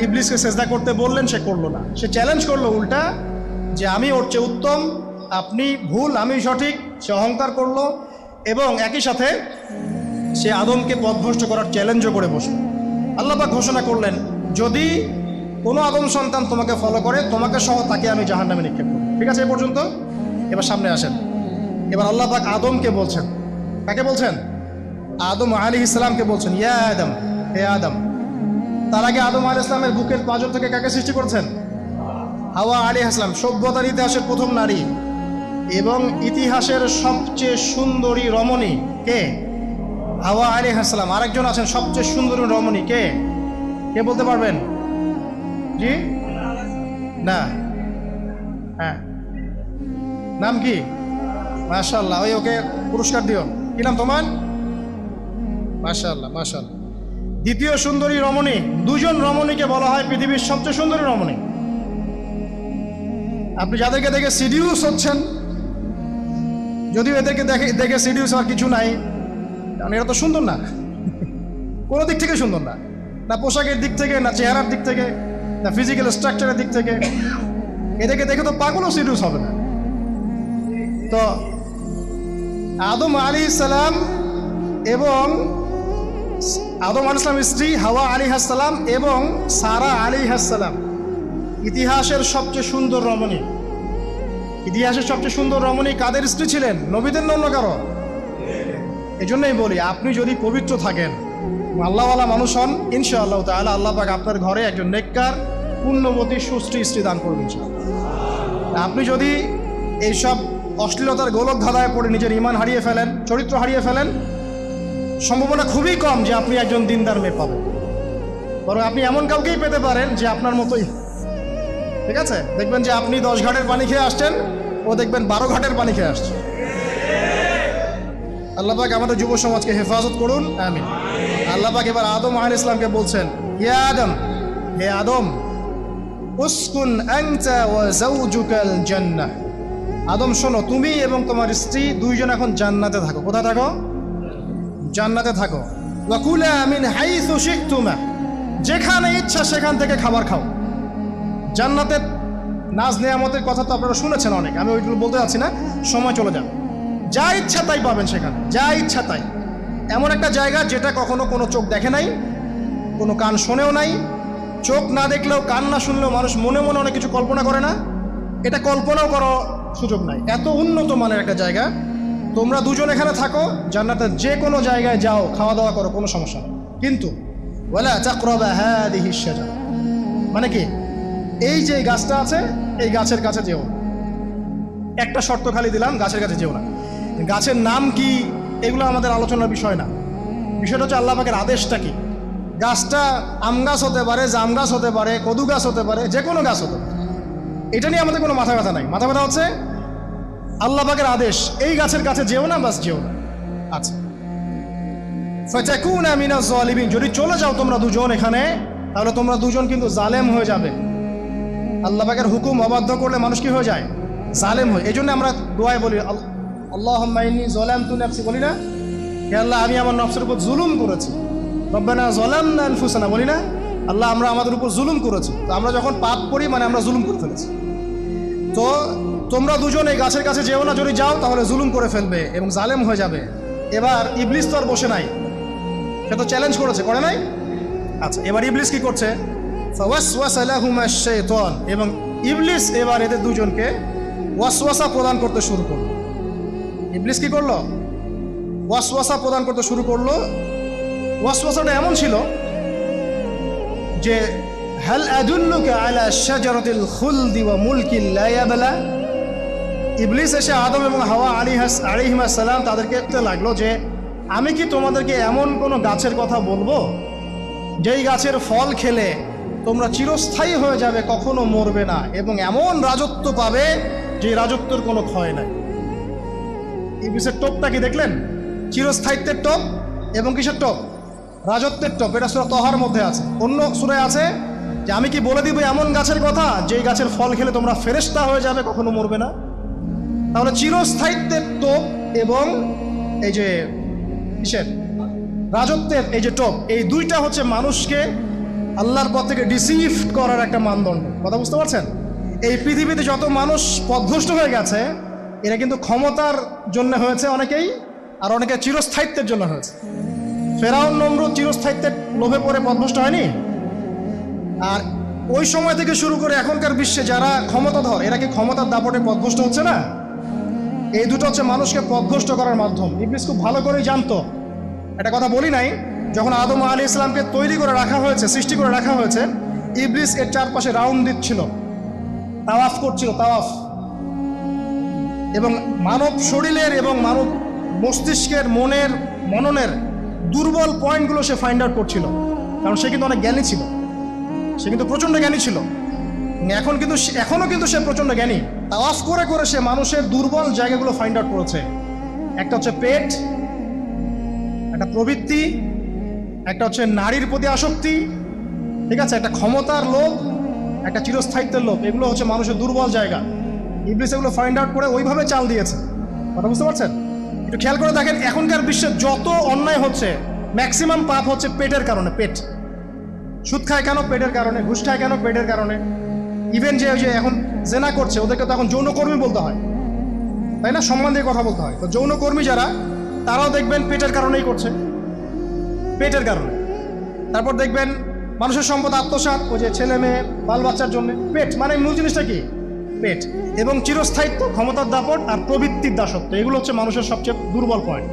ইবলিসকে সেজদা করতে বললেন, সে করলো না। সে চ্যালেঞ্জ করলো উল্টা যে আমি ওর চেয়ে উত্তম, আপনি ভুল আমি সঠিক, সে অহংকার করলো এবং একই সাথে সে আদমকে পথভ্রষ্ট করার চ্যালেঞ্জও করে বসলো। আল্লাহ পাক ঘোষণা করলেন, যদি কোনো আদম সন্তান তোমাকে ফলো করে, তোমাকে সহ তাকে আমি জাহান্নামে নিক্ষেপ করব। ঠিক আছে, এ পর্যন্ত। এবার সামনে আসেন। এবার আল্লাহ পাক আদমকে বলছেন, কাকে বলছেন? আদম আলাইহিস সালামকে বলছেন, ইয়া আদম, হে আদম। তার আগে আদম আলাইহিস সালামের বুকের পাঁজর থেকে কাকে সৃষ্টি করেছেন? হাওয়া আলাইহিস সালাম, সভ্যতার ইতিহাসের প্রথম নারী এবং ইতিহাসের সবচেয়ে সুন্দরী রমণী কে? হাওয়া আলাইহিস সালাম। আরেকজন আছেন সবচেয়ে সুন্দরী রমণী, কে? কে বলতে পারবেন? জি না, হ্যাঁ, নাম কি? মাশাআল্লাহ, ওই ওকে পুরস্কার দিও। কি নাম তোমার? মাশাআল্লাহ, মাশাআল্লাহ। দ্বিতীয় সুন্দরী রমণী, দুজন রমণীকে বলা হয় পৃথিবীর সবচেয়ে সুন্দরী রমণী। আপনি যাদেরকে দেখে সিডিউস হচ্ছেন, যদিও এদেরকে দেখে সিডিউস হওয়ার কিছু নাই, কারণ এরা তো সুন্দর না, কোনো দিক থেকে সুন্দর না, না পোশাকের দিক থেকে, না চেহারার দিক থেকে, না ফিজিক্যাল স্ট্রাকচারের দিক থেকে। এদেরকে দেখে তো পাগলও সিডিউস হবে না। তো আদম আলাইহিস সালাম এবং আদম আলাইহিস সালামের স্ত্রী হাওয়া আলাইহিস সালাম এবং সারা আলাইহিস সালাম ইতিহাসের সবচেয়ে সুন্দর রমণী। ইতিহাসের সবচেয়ে সুন্দর রমণী কাদের স্ত্রী ছিলেন? নবীদের না অন্য কারো? এই জন্যই বলি, আপনি যদি পবিত্র থাকেন, আল্লাহওয়ালা মানুষ হন, ইনশাআল্লাহ তাআলা আল্লাহ পাক আপনার ঘরে একজন নেককার পুণ্যবতী সুশ্রী স্ত্রী দান করবেন ইনশাআল্লাহ। আপনি যদি এইসব অশ্লীলতার গোলক ধাঁধায় পড়ে নিজের ঈমান হারিয়ে ফেলেন, চরিত্র হারিয়ে ফেলেন, সম্ভাবনা খুবই কম যে আপনি একজন দিনদার মেয়ে পাবেন। বরং আপনি এমন কাউকেই পেতে পারেন যে আপনার মতোই। ঠিক আছে, দেখবেন যে আপনি 10 ঘাটের পানি খেয়ে আসছেন, ও দেখবেন 12 ঘাটের পানি খেয়ে আসছে। আল্লাহ পাক আমাদের যুব সমাজকে হেফাজত করুন, আমিন। আল্লাহ পাক এবার আদম আলাইহিস সালামকে বলছেন, ইয়া আদম, হে আদম, উসকুন আনতা ওয়া যাওজুকাল জান্নাহ। আদম শোনো, তুমি এবং তোমার স্ত্রী দুইজন এখন জান্নাতে থাকো। কোথায় থাকো? জান্নাতে থাকো। ওয়া কুলা মিন হাইসু শি'তুমা, যেখানে ইচ্ছা সেখান থেকে খাবার খাও। জান্নাতের নাজ নেয়ামতের কথা তো আপনারা শুনেছেন অনেক, আমি ওইগুলো বলতে যাচ্ছি না, সময় চলে যাবে। যা ইচ্ছা তাই পাবেন সেখানে, যা ইচ্ছা তাই। এমন একটা জায়গা যেটা কখনো কোনো চোখ দেখে নাই, কোনো কান শোনেও নাই। চোখ না দেখলেও, কান না শুনলেও মানুষ মনে মনে অনেক কিছু কল্পনা করে না, এটা কল্পনাও করার সুযোগ নাই। এত উন্নত মানের একটা জায়গা। তোমরা দুজন এখানে থাকো, জান্নাতের যে কোনো জায়গায় যাও, খাওয়া দাওয়া করো, কোনো সমস্যা নেই। কিন্তু ওয়ালা তাকরাবা হাদিহিশ শাজারা, মানে কি, এই যে গাছটা আছে, এই গাছের কাছে যেও। একটা শর্ত খালি দিলাম, গাছের কাছে যেও না। গাছের নাম কি এগুলো আমাদের আলোচনার বিষয় না। বিষয়টা হচ্ছে আল্লাহ পাকের আদেশটা কি। গাছটা আম গাছ হতে পারে, জাম গাছ হতে পারে, কদু গাছ হতে পারে, যে কোনো গাছ হতে পারে। এটা নিয়ে আমাদের কোনো মাথা ব্যথা নাই। মাথা ব্যথা হচ্ছে আল্লাহ পাকের আদেশ, এই গাছের কাছে যেও না, বাস যেও না। আচ্ছা, ফাতাকুনা মিনাজ জালিমিন, যদি চলে যাও তোমরা দুজন এখানে, তাহলে তোমরা দুজন কিন্তু জালেম হয়ে যাবে। আল্লাহ পাকের হুকুম অবাধ্য করলে মানুষ কি হয়ে যায়? জালেম হয়। এই জন্য আমরা দোয়ায় বলি, আল্লাহুম্মা ইন্নী যালামতু নাফসি, বলি না? হে আল্লাহ, আমি আমার নফসের উপর জুলুম করেছি। রব্বানা যালামনা আনফুসানা, বলি না? আল্লাহ, আমরা আমাদের উপর জুলুম করেছি। তো আমরা যখন পাপ করি, মানে আমরা জুলুম করে ফেলেছি। তো তোমরা দুজন এই গাছের কাছে যেও না, যদি যাও তাহলে জুলুম করে ফেলবে এবং জালেম হয়ে যাবে। এবার ইবলিস তো আর বসে নাই, সে তো চ্যালেঞ্জ করেছে, করে নাই? আচ্ছা, এবার ইবলিস কি করছে? ফাওয়াসওয়াসা লাহুমা শাইতান, এবং ইবলিস এবার এদের দুজনকে ওয়াসওয়াসা প্রদান করতে শুরু করলো। ইবলিস কি করলো? ওয়াসওয়াসা প্রদান করতে শুরু করলো। ওয়াসওয়াসাটা এমন ছিল যে, হাল আদুল্লুকা আলা শাজারাতিল খুলদি ওয়া মুলকিন লা ইয়াবলা। ইবলিস এসে আদম এবং হাওয়া আলাইহিস সালাম তাদেরকে বলতে লাগলো যে, আমি কি তোমাদেরকে এমন কোনো গাছের কথা বলবো যেই গাছের ফল খেলে তোমরা চিরস্থায়ী হয়ে যাবে, কখনো মরবে না, এবং এমন রাজত্ব পাবে যে রাজত্বের কোনো ক্ষয় নাই। ইবলিসের টোপটা কি দেখলেন? চিরস্থায়িত্বের টোপ এবং কিসের টোপ? রাজত্বের টোপ। এটা সূরা তহার মধ্যে আছে। অন্য সূরায় আছে যে, আমি কি বলে দিব এমন গাছের কথা যেই গাছের ফল খেলে তোমরা ফেরেশতা হয়ে যাবে, কখনো মরবে না। তাহলে চিরস্থায়িত্বের টোপ এবং এই যে কিসের? রাজত্বের এই যে টোপ, এই দুইটা হচ্ছে মানুষকে আল্লাহর পথ থেকে ডিসিভ করার একটা মানদণ্ড। কথা বুঝতে পারছেন? এই পৃথিবীতে যত মানুষ পথভ্রষ্ট হয়ে গেছে, এরা কিন্তু ক্ষমতার জন্য হয়েছে অনেকেই, আর অনেকে চিরস্থায়িত্বের জন্য হয়েছে। ফেরাউন নমরুদ চিরস্থায়িত্বের লোভে পড়ে পথভ্রষ্ট হয়নি? আর ওই সময় থেকে শুরু করে এখনকার বিশ্বে যারা ক্ষমতাধর, এরা কি ক্ষমতার দাপটে পথভ্রষ্ট হচ্ছে না? এই দুটো হচ্ছে মানুষকে পথভ্রষ্ট করার মাধ্যম। ইবলিস খুব ভালো করেই জানতো। একটা কথা বলি নাই, যখন আদম আলাইহিস সালামকে তৈরি করে রাখা হয়েছে, সৃষ্টি করে রাখা হয়েছে, ইবলিস এর চারপাশে রাউন্ড দিচ্ছিল, তাওয়াফ করছিল, তাওয়াফ। এবং মানব শরীরের এবং মানব মস্তিষ্কের, মনের, মননের দুর্বল পয়েন্টগুলো সে ফাইন্ড আউট করছিল। কারণ সে কিন্তু অনেক জ্ঞানী ছিল, সে কিন্তু প্রচণ্ড জ্ঞানী ছিল। এখনও কিন্তু সে প্রচণ্ড জ্ঞানী। তাওয়াফ করে করে সে মানুষের দুর্বল জায়গাগুলো ফাইন্ড আউট করেছে। একটা হচ্ছে পেট, একটা প্রবৃত্তি, একটা হচ্ছে নারীর প্রতি আসক্তি, ঠিক আছে, একটা ক্ষমতার লোভ, একটা চিরস্থায়িত্বের লোভ। এগুলো হচ্ছে মানুষের দুর্বল জায়গা। ইবলিস এগুলো ফাইন্ড আউট করে ওইভাবে চাল দিয়েছে। কথা বুঝতে পারছেন? একটু খেয়াল করে দেখেন, এখনকার বিশ্বে যত অন্যায় হচ্ছে, ম্যাক্সিমাম পাপ হচ্ছে পেটের কারণে। পেট। সুদ খায় কেন? পেটের কারণে। ঘুষ খায় কেন? পেটের কারণে। ইভেন যে এখন জেনা করছে, ওদেরকে তো এখন যৌনকর্মী বলতে হয়, তাই না? সম্মান দিয়ে কথা বলতে হয়। তো যৌনকর্মী যারা, তারাও দেখবেন পেটের কারণেই করছে, পেটের কারণে। তারপর দেখবেন মানুষের সম্পদ আত্মসাৎ, ওই যে ছেলে মেয়ে বাল বাচ্চার জন্য। পেট মানে মূল জিনিসটা কি? পেট। এবং চিরস্থায়িত্ব, ক্ষমতার দাপট আর প্রবৃত্তির দাসত্ব, এগুলো হচ্ছে মানুষের সবচেয়ে দুর্বল পয়েন্ট।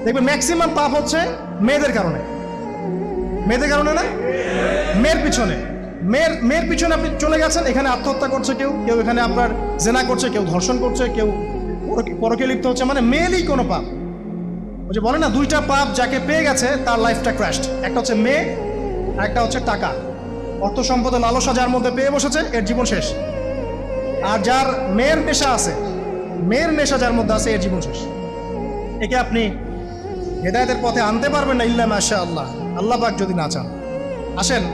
দেখবেন ম্যাক্সিমাম পাপ হচ্ছে মেয়েদের কারণে। মেয়েদের কারণে না? মেয়ের পিছনে। মেয়ের পিছনে আপনি চলে গেছেন, এখানে আত্মহত্যা করছে কেউ, কেউ এখানে আপনার জেনা করছে, কেউ ধর্ষণ করছে, কেউ পরকে লিপ্ত হচ্ছে। মানে মেয়েরই কোনো পাপ। ওই যে বলে না, দুইটা পাপ যাকে পেয়ে গেছে তার লাইফটা ক্র্যাশড। একটা হচ্ছে মেয়ে, আর একটা হচ্ছে টাকা। অর্থ সম্পদের লালসা যার মধ্যে পেয়ে বসেছে, এর জীবন শেষ। আর যার মেয়ের নেশা আছে, মেয়ের নেশা যার মধ্যে আছে, এর জীবন শেষ। একে আপনি হেদায়েতের পথে আনতে পারবেন না ইল্লা মাশা আল্লাহ, আল্লাহ পাক যদি না চান। আসেন,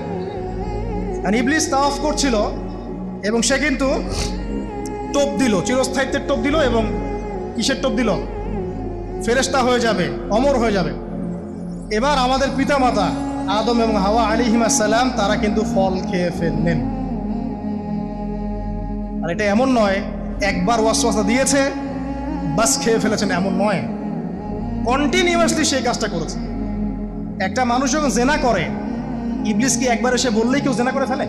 ইবলিস তাওয়াফ করছিল এবং সে কিন্তু টোপ দিল, চিরস্থায়িত্বের টোপ দিল। এবং কিসের টোপ দিল? ফেরেশতা হয়ে যাবে, অমর হয়ে যাবে। এবার আমাদের পিতামাতা আদম এবং হাওয়া আলাইহিস সালাম, তারা কিন্তু ফল খেয়ে ফেললেন। আর এটা এমন নয় একবার ওয়াসওয়াসা দিয়েছে বাস খেয়ে ফেলেছেন, এমন নয়। কন্টিনিউয়াসলি সেই কাজটা করেছে। একটা মানুষ যখন জেনা করে, ইবলিস কি একবার এসে বললেই কেউ জেনা করে ফেলে?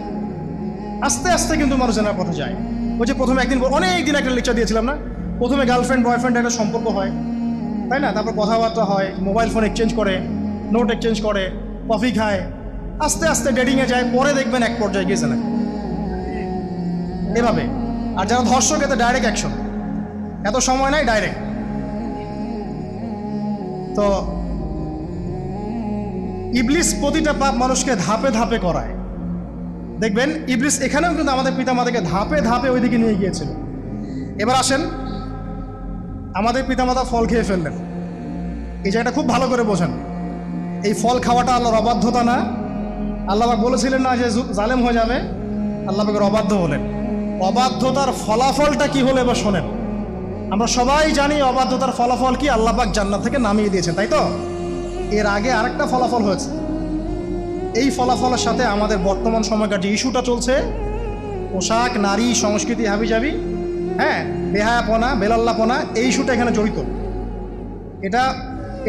আস্তে আস্তে কিন্তু মানুষ জেনার পথে যায়। ওই যে প্রথমে একদিন, অনেক দিন একটা লেকচার দিয়েছিলাম না, প্রথমে গার্লফ্রেন্ড বয়ফ্রেন্ড একটা সম্পর্ক হয়, তাই না? তারপর কথাবার্তা হয়, মোবাইল ফোন এক্সচেঞ্জ করে, নোট এক্সচেঞ্জ করে, কফি খায়, আস্তে আস্তে ডেটিংয়ে যায়, পরে দেখবেন এক পর্যায়ে গিয়ে জেনা এভাবে। আর যারা ধর্ষক, এতে ডাইরেক্ট অ্যাকশন, এত সময় নাই, ডাইরেক্ট। তো ইবলিস প্রতিটা পাপ মানুষকে ধাপে ধাপে করায়। দেখবেন ইবলিস এখানেও কিন্তু আমাদের পিতামাতাকে ধাপে ধাপে ওইদিকে নিয়ে গিয়েছিল। এবার আসেন, আমাদের পিতামাতা ফল খেয়ে ফেললেন, এই জায়গাটা খুব ভালো করে বোঝেন। এই ফল খাওয়াটা আল্লাহর অবাধ্যতা না? আল্লাহ পাক বলেছিলেন না যে জালেম হয়ে যাবে? আল্লাহ পাকের অবাধ্য হলেন। অবাধ্যতার ফলাফলটা কি হলো এবার শোনেন। আমরা সবাই জানি অবাধ্যতার ফলাফল কি? আল্লাহ পাক জান্নাত থেকে নামিয়ে দিয়েছেন, তাই তো? এর আগে আরেকটা ফলাফল হয়েছে। এই ফলাফলের সাথে আমাদের বর্তমান সময়কার যে ইস্যুটা চলছে, পোশাক, নারী, সংস্কৃতি, হাবিজাবি, হ্যাঁ, বেহায়াপনা, বেলাল্লাপনা, এই ইস্যুটা এখানে জড়িত।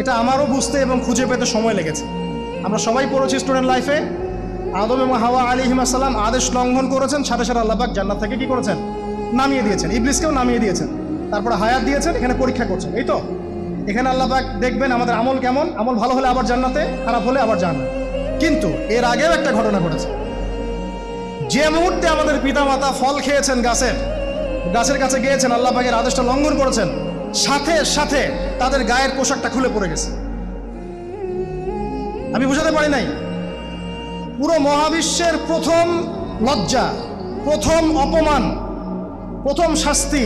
এটা আমারও বুঝতে এবং খুঁজে পেতে সময় লেগেছে। আমরা সবাই পড়েছি স্টুডেন্ট লাইফে, আদম এবং হাওয়া আলাইহিস সালাম আদেশ লঙ্ঘন করেছেন, সাথে সাথে আল্লাহ পাক জান্নাত থেকে কি করেছেন? নামিয়ে দিয়েছেন। ইবলিসকেও নামিয়ে দিয়েছেন, তারপরে হায়াত দিয়েছেন, এখানে পরীক্ষা করছেন, এই তো। এখানে আল্লাহ পাক দেখবেন আমাদের আমল কেমন, আমল ভালো হলে আবার জান্নাতে, খারাপ হলে আবার জান্নাত। কিন্তু এর আগেও একটা ঘটনা ঘটেছে। যে মুহূর্তে আমাদের পিতামাতা ফল খেয়েছেন, গাছের কাছে গিয়েছেন, আল্লাহ পাকের আদেশটা লঙ্ঘন করেছেন, সাথে সাথে তাদের গায়ের পোশাকটা খুলে পড়ে গেছে। আমি বুঝাতে পারি নাই। পুরো মহাবিশ্বের প্রথম লজ্জা, প্রথম অপমান, প্রথম শাস্তি,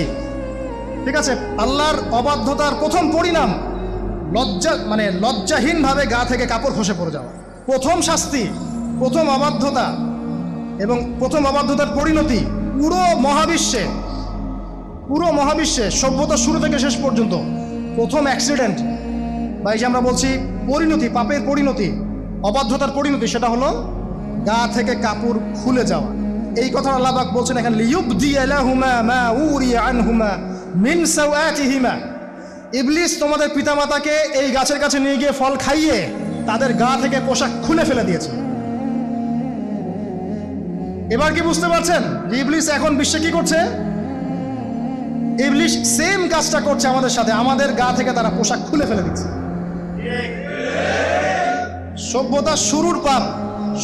ঠিক আছে, আল্লাহর অবাধ্যতার প্রথম পরিণাম লজ্জাহীনভাবে গা থেকে কাপড় খসে পড়ে যাওয়া। প্রথম শাস্তি, প্রথম অবাধ্যতা এবং প্রথম অবাধ্যতার পরিণতি পুরো মহাবিশ্বে সভ্যতার শুরু থেকে শেষ পর্যন্ত প্রথম অ্যাক্সিডেন্ট, বা এই যে আমরা বলছি পরিণতি, পাপের পরিণতি, অবাধ্যতার পরিণতি, সেটা হলো গা থেকে কাপড় খুলে যাওয়া। এই কথা আল্লাহ পাক বলছেন এখানে, লিয়ুবদিয়া লাহুমা মা উরিয়া আনহুমা মিন সাওয়াতিহিমা, ইবলিস তোমাদের পিতামাতাকে এই গাছের কাছে নিয়ে গিয়ে ফল খাইয়ে তাদের গা থেকে পোশাক খুলে ফেলে দিয়েছে। এবার কি বুঝতে পারছেন যে ইবলিস এখন বিশ্বে কি করছে? ইবলিস সেম কাজটা করছে আমাদের সাথে, আমাদের গা থেকে তারা পোশাক খুলে ফেলে দিচ্ছে। সভ্যতার শুরুর পাপ,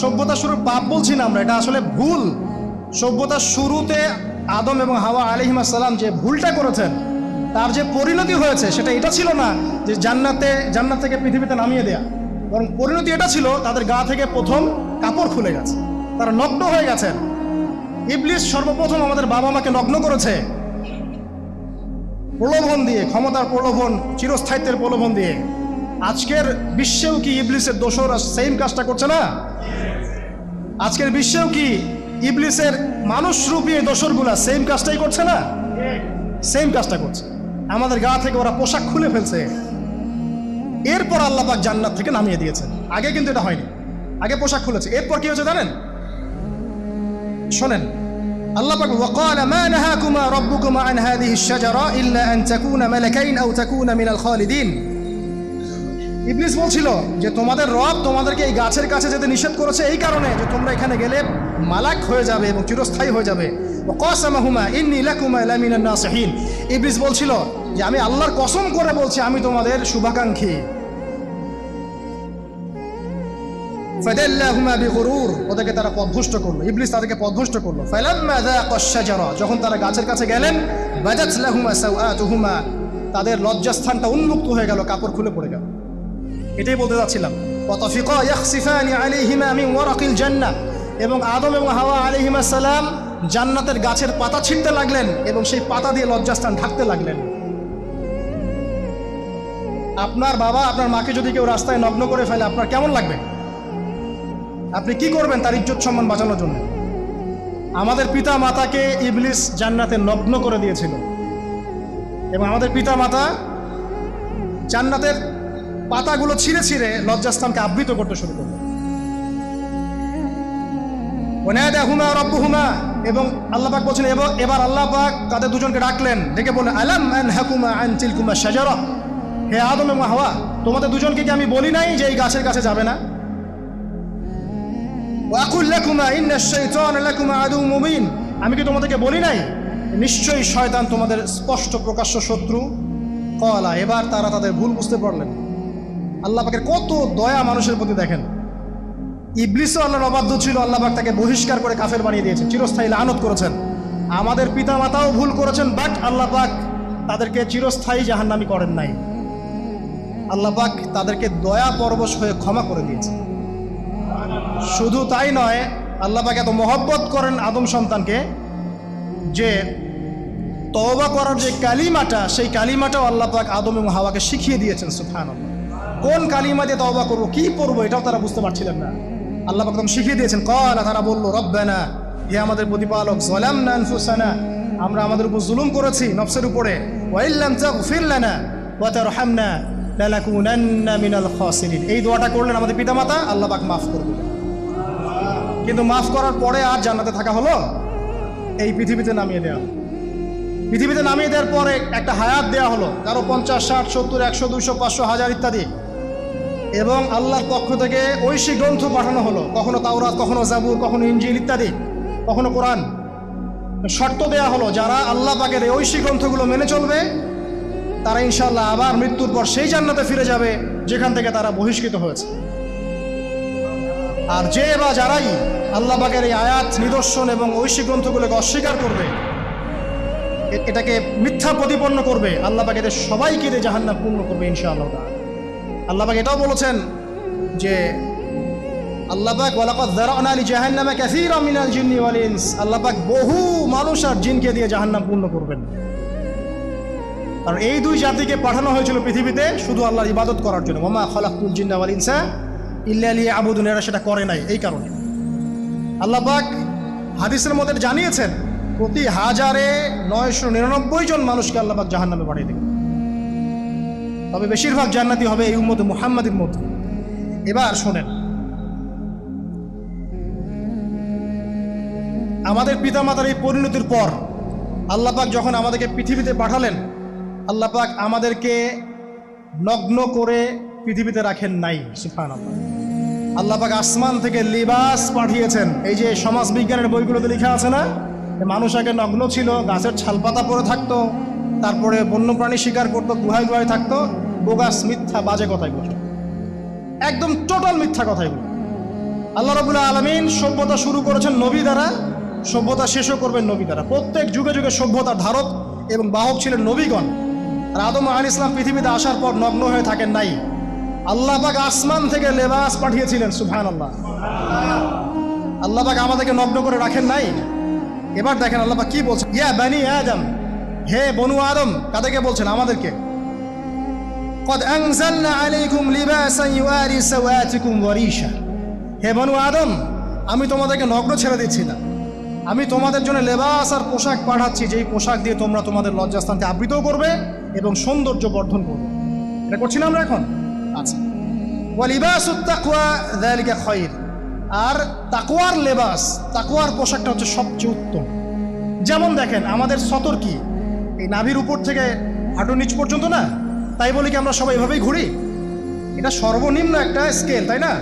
সভ্যতার শুরুর পাপ বলছি না আমরা, এটা আসলে ভুল। সভ্যতার শুরুতে আদম এবং হাওয়া আলাইহিস সালাম যে ভুলটা করেছেন তার যে পরিণতি হয়েছে সেটা এটা ছিল না যে জান্নাত থেকে পৃথিবীতে নামিয়ে দেয়া, বরং পরিণতি এটা ছিল তাদের গা থেকে প্রথম কাপড় খুলে গেছে, তারা নগ্ন হয়ে গেছেন। ইবলিস সর্বপ্রথম আমাদের বাবা মাকে নগ্ন করেছে প্রলোভন দিয়ে, ক্ষমতার প্রলোভন, চিরস্থায়িত্বের প্রলোভন দিয়ে। আজকের বিশ্বেও কি ইবলিসের দোসররা সেম কাজটা করছে না? আজকের বিশ্বেও কি ইবলিসের মানুষরূপী দোসরগুলা সেম কাজটাই করছে না? সেম কাজটা করছে, আমাদের গা থেকে ওরা পোশাক খুলে ফেলছে। এরপর আল্লাহ পাক জান্নাত থেকে নামিয়ে দিয়েছেন, আগে কিন্তু এটা হয়নি, আগে পোশাক খুলেছে। এরপর কি হয়েছে জানেন? শোনেন, আল্লাহ পাক ওয়াকালা মা নাহাকুমা রাব্বুকুমা আন হাযিহি আশ-শাজারা ইল্লা আন তাকুনা মালাকাইন আও তাকুনা মিনাল খালিদিন। ইবলিস বলছিল যে তোমাদের রব তোমাদেরকে এই গাছের কাছে যেতে নিষেধ করেছে এই কারণে যে তোমরা এখানে গেলে মালাক হয়ে যাবে এবং চিরস্থায়ী হয়ে যাবে। ওয়াকাসামাহুমা ইন্নী লাকুমা লামিনান নাসিহিন। ইবলিস বলছিল যে আমি আল্লাহর কসম করে বলছি আমি তোমাদের শুভাকাঙ্ক্ষী। ফাদাল্লাহুমা বিগুরুর, ওদেরকে তারা পথভ্রষ্ট করলো, ইবলিস তাদেরকে পথভ্রষ্ট করলো। ফালাম্মা যাকাশ শাজারা, যখন তারা গাছের কাছে গেলেন, বাজাত লাহুমা সাওআতুহুমা, তাদের লজ্জাস্থানটা উন্মুক্ত হয়ে গেল, কাপড় খুলে পড়ে গেল। এটাই বলতে যাচ্ছিলাম। ওয়াতাফিকা ইয়াখসিফানি আলাইহিমা মিন ওয়ারাকিল জান্নাহ, এবং আদম এবং হাওয়া আলাইহিস সালাম জান্নাতের গাছের পাতা ছিঁড়তে লাগলেন এবং সেই পাতা দিয়ে লজ্জাস্থান ঢাকতে লাগলেন। আপনার বাবা আপনার মাকে যদি কেউ রাস্তায় নগ্ন করে ফেলে আপনার কেমন লাগবে? আপনি কি করবেন তার ইজ্জত সম্মান বাঁচানোর জন্য? আমাদের পিতা মাতাকে ইবলিস জান্নাতে নগ্ন করে দিয়েছিল এবং আমাদের পিতা মাতা জান্নাতের পাতাগুলো ছিঁড়ে ছিঁড়ে লজ্জাস্থানকে আবৃত করতে শুরু করলো। ওয়ানাদাহুমা রাব্বুহুমা, এবং আল্লাহ পাক বলছেন এবার আল্লাহ পাক তাদের দুজনকে ডাকলেন, ডেকে বললেন আলাম আনহাকুমা আন তিলকুমা শাজারা, হে আদম এবং হাওয়া তোমাদের দুজনকে কি আমি বলি নাই যে এই গাছের কাছে যাবে না? ওয়াকুল লাকুমা ইন্নাশ শাইতানা লাকুমা আদুউম মুবিন, আমি কি তোমাদেরকে বলি নাই নিশ্চয়ই শয়তান তোমাদের স্পষ্ট প্রকাশ্য শত্রু? ক্বালা, এবার তারা তাদের ভুল বুঝতে পারলেন। আল্লাহ পাকের কত দয়া মানুষের প্রতি দেখেন। ইবলিসও আল্লাহর অবাধ্য ছিল, আল্লাহ পাক তাকে বহিষ্কার করে কাফের বানিয়ে দিয়েছেন, চিরস্থায়ী লানত করেছেন। আমাদের পিতা মাতাও ভুল করেছেন, বাট আল্লাহ পাক তাদেরকে চিরস্থায়ী জাহান্নামী করেন নাই। আল্লাহ পাক তাদেরকে দয়া পরবশ হয়ে ক্ষমা করে দিয়েছেন। শুধু তাই নয়, আল্লাহ পাক এত মহব্বত করেন আদম সন্তানকে যে তওবা করার যে কালিমাটা, সেই কালিমাটাও আল্লাহ পাক আদম এবং হাওয়াকে শিখিয়ে দিয়েছেন। সুবহানাল্লাহ, কোন কালিমা দিয়ে তওবা করবো, কি পড়বো, এটাও তারা বুঝতে পারছিলেন না। আল্লাহ পাক তখন শিখিয়ে দিয়েছেন। ক্বালা, তারা বলল রব্বানা, হে আমাদের প্রতিপালক, যালামনা আনফুসানা, আমরা আমাদের উপর জুলুম করেছি নফসের উপরে, ওয়া ইল্লাম তাগফির লানা ওয়া তারহামনা লানাকুনান্না মিনাল খাসিরিন। এই দোয়াটা করলেন আমাদের পিতামাতা, আল্লাহ পাক মাফ করে দিলেন। কিন্তু মাফ করার পরে আর জান্নাতে থাকা হলো? এই পৃথিবীতে নামিয়ে দেওয়া। পৃথিবীতে নামিয়ে দেওয়ার পরে একটা হায়াত দেওয়া হলো, কারো 50, 60, 70, 100, 200, 500, 1000 ইত্যাদি, এবং আল্লাহর পক্ষ থেকে ঐশী গ্রন্থ পাঠানো হলো, কখনো তাওরাত, কখনো জাবুর, কখনো ইনজিল ইত্যাদি, কখনো কোরআন। শর্ত দেয়া হলো যারা আল্লাহ পাকের এই ঐশী গ্রন্থগুলো মেনে চলবে তারা ইনশাআল্লাহ আবার মৃত্যুর পর সেই জান্নাতে ফিরে যাবে যেখান থেকে তারা বহিষ্কৃত হয়েছে। আর যে বা যারাই আল্লাহ পাকের এই আয়াত, নিদর্শন এবং ঐশী গ্রন্থগুলোকে অস্বীকার করবে, এটাকে মিথ্যা প্রতিপন্ন করবে, আল্লাহ পাক এদের সবাইকে দিয়ে জাহান্নাম পূর্ণ করবে ইনশাআল্লাহ। আল্লাহ পাক এটাও বলেছেন যে আল্লাহ পাক ওয়ালাকাদ যারানা লিজাহান্নামা কাসীরাম মিনাল জিন্নি ওয়াল ইনস, আল্লাহ পাক বহু মানুষ আর জিনকে দিয়ে জাহান্নাম পূর্ণ করবেন। আর এই দুই জাতিকে পাঠানো হয়েছিল পৃথিবীতে শুধু আল্লাহর ইবাদত করার জন্য। ওয়া মা খালাকতুল জিন্না ওয়াল ইনসা ইল্লা লিয়াবুদুন, এরা সেটা করে নাই। এই কারণে আল্লাহ পাক হাদিসের মধ্যে জানিয়েছেন প্রতি 1099 জন মানুষকে আল্লাহ পাক জাহান্নামে পাঠিয়ে দেবেন, তবে বেশিরভাগ জান্নাতি হবে এই উম্মতে মুহাম্মাদের মধ্যে। এবার শোনেন, আমাদের পিতামাতার এই পরিণতির পর আল্লাহ পাক যখন আমাদেরকে পৃথিবীতে পাঠালেন আল্লাহ পাক আমাদেরকে নগ্ন করে পৃথিবীতে রাখেন নাই। সুবহানাল্লাহ। আল্লাহ পাক আসমান থেকে লিবাস পাঠিয়েছেন। এই যে সমাজ বিজ্ঞানের বইগুলোতে লেখা আছে না, মানুষ আগে নগ্ন ছিল, গাছের ছালপাতা পরে থাকতো, তারপরে বন্যপ্রাণী শিকার করতো, গুহায় গুহায় থাকতো। বোগাস, মিথ্যা, বাজে কথা এগুলো, একদম টোটাল মিথ্যা কথা এগুলো। আল্লাহ রাব্বুল আলামিন সভ্যতা শুরু করেছেন নবী দ্বারা, সভ্যতা শেষও করবেন নবী দ্বারা। প্রত্যেক যুগে যুগে সভ্যতার ধারক এবং বাহক ছিলেন নবীগণ। আর আদম আলাইহিস সালাম পৃথিবীতে আসার পর নগ্ন হয়ে থাকেন নাই। আল্লাহ পাক আসমান থেকে লেবাস পাঠিয়েছিলেন। সুবহানাল্লাহ। আল্লাহ পাক আমাদেরকে নগ্ন করে রাখেন নাই। এবার দেখেন আল্লাহ পাক কি বলছেন, ইয়া বানি আদম, হে বনু আদম। কাদেরকে বলছেন? আমাদেরকে। قد أنزلنا عليكم لباسا يواري سوآتكم وريشا, হে বনু আদম, আমি তোমাদেরকে নগ্ন ছেড়ে দিচ্ছি না, আমি তোমাদের জন্য লেবাস আর পোশাক পাঠাচ্ছি, যেই পোশাক দিয়ে তোমরা তোমাদের লজ্জাস্থানকে আবৃত করবে এবং সৌন্দর্য বর্ধন করবে। এটা করছি না আমরা এখন? আচ্ছা। ওয়ালিবাসুত তাকওয়া যালিকা খায়র, আর তাকওয়ার লেবাস, তাকওয়ার পোশাকটা হচ্ছে সবচেয়ে উত্তম। যেমন দেখেন আমাদের সতর কি এই নাভির উপর থেকে হাঁটুর নিচ পর্যন্ত না, তাই বলি কি আমরা সবাই এভাবেই ঘুরি? এটা সর্বনিম্ন একটা স্কেল, তাই না?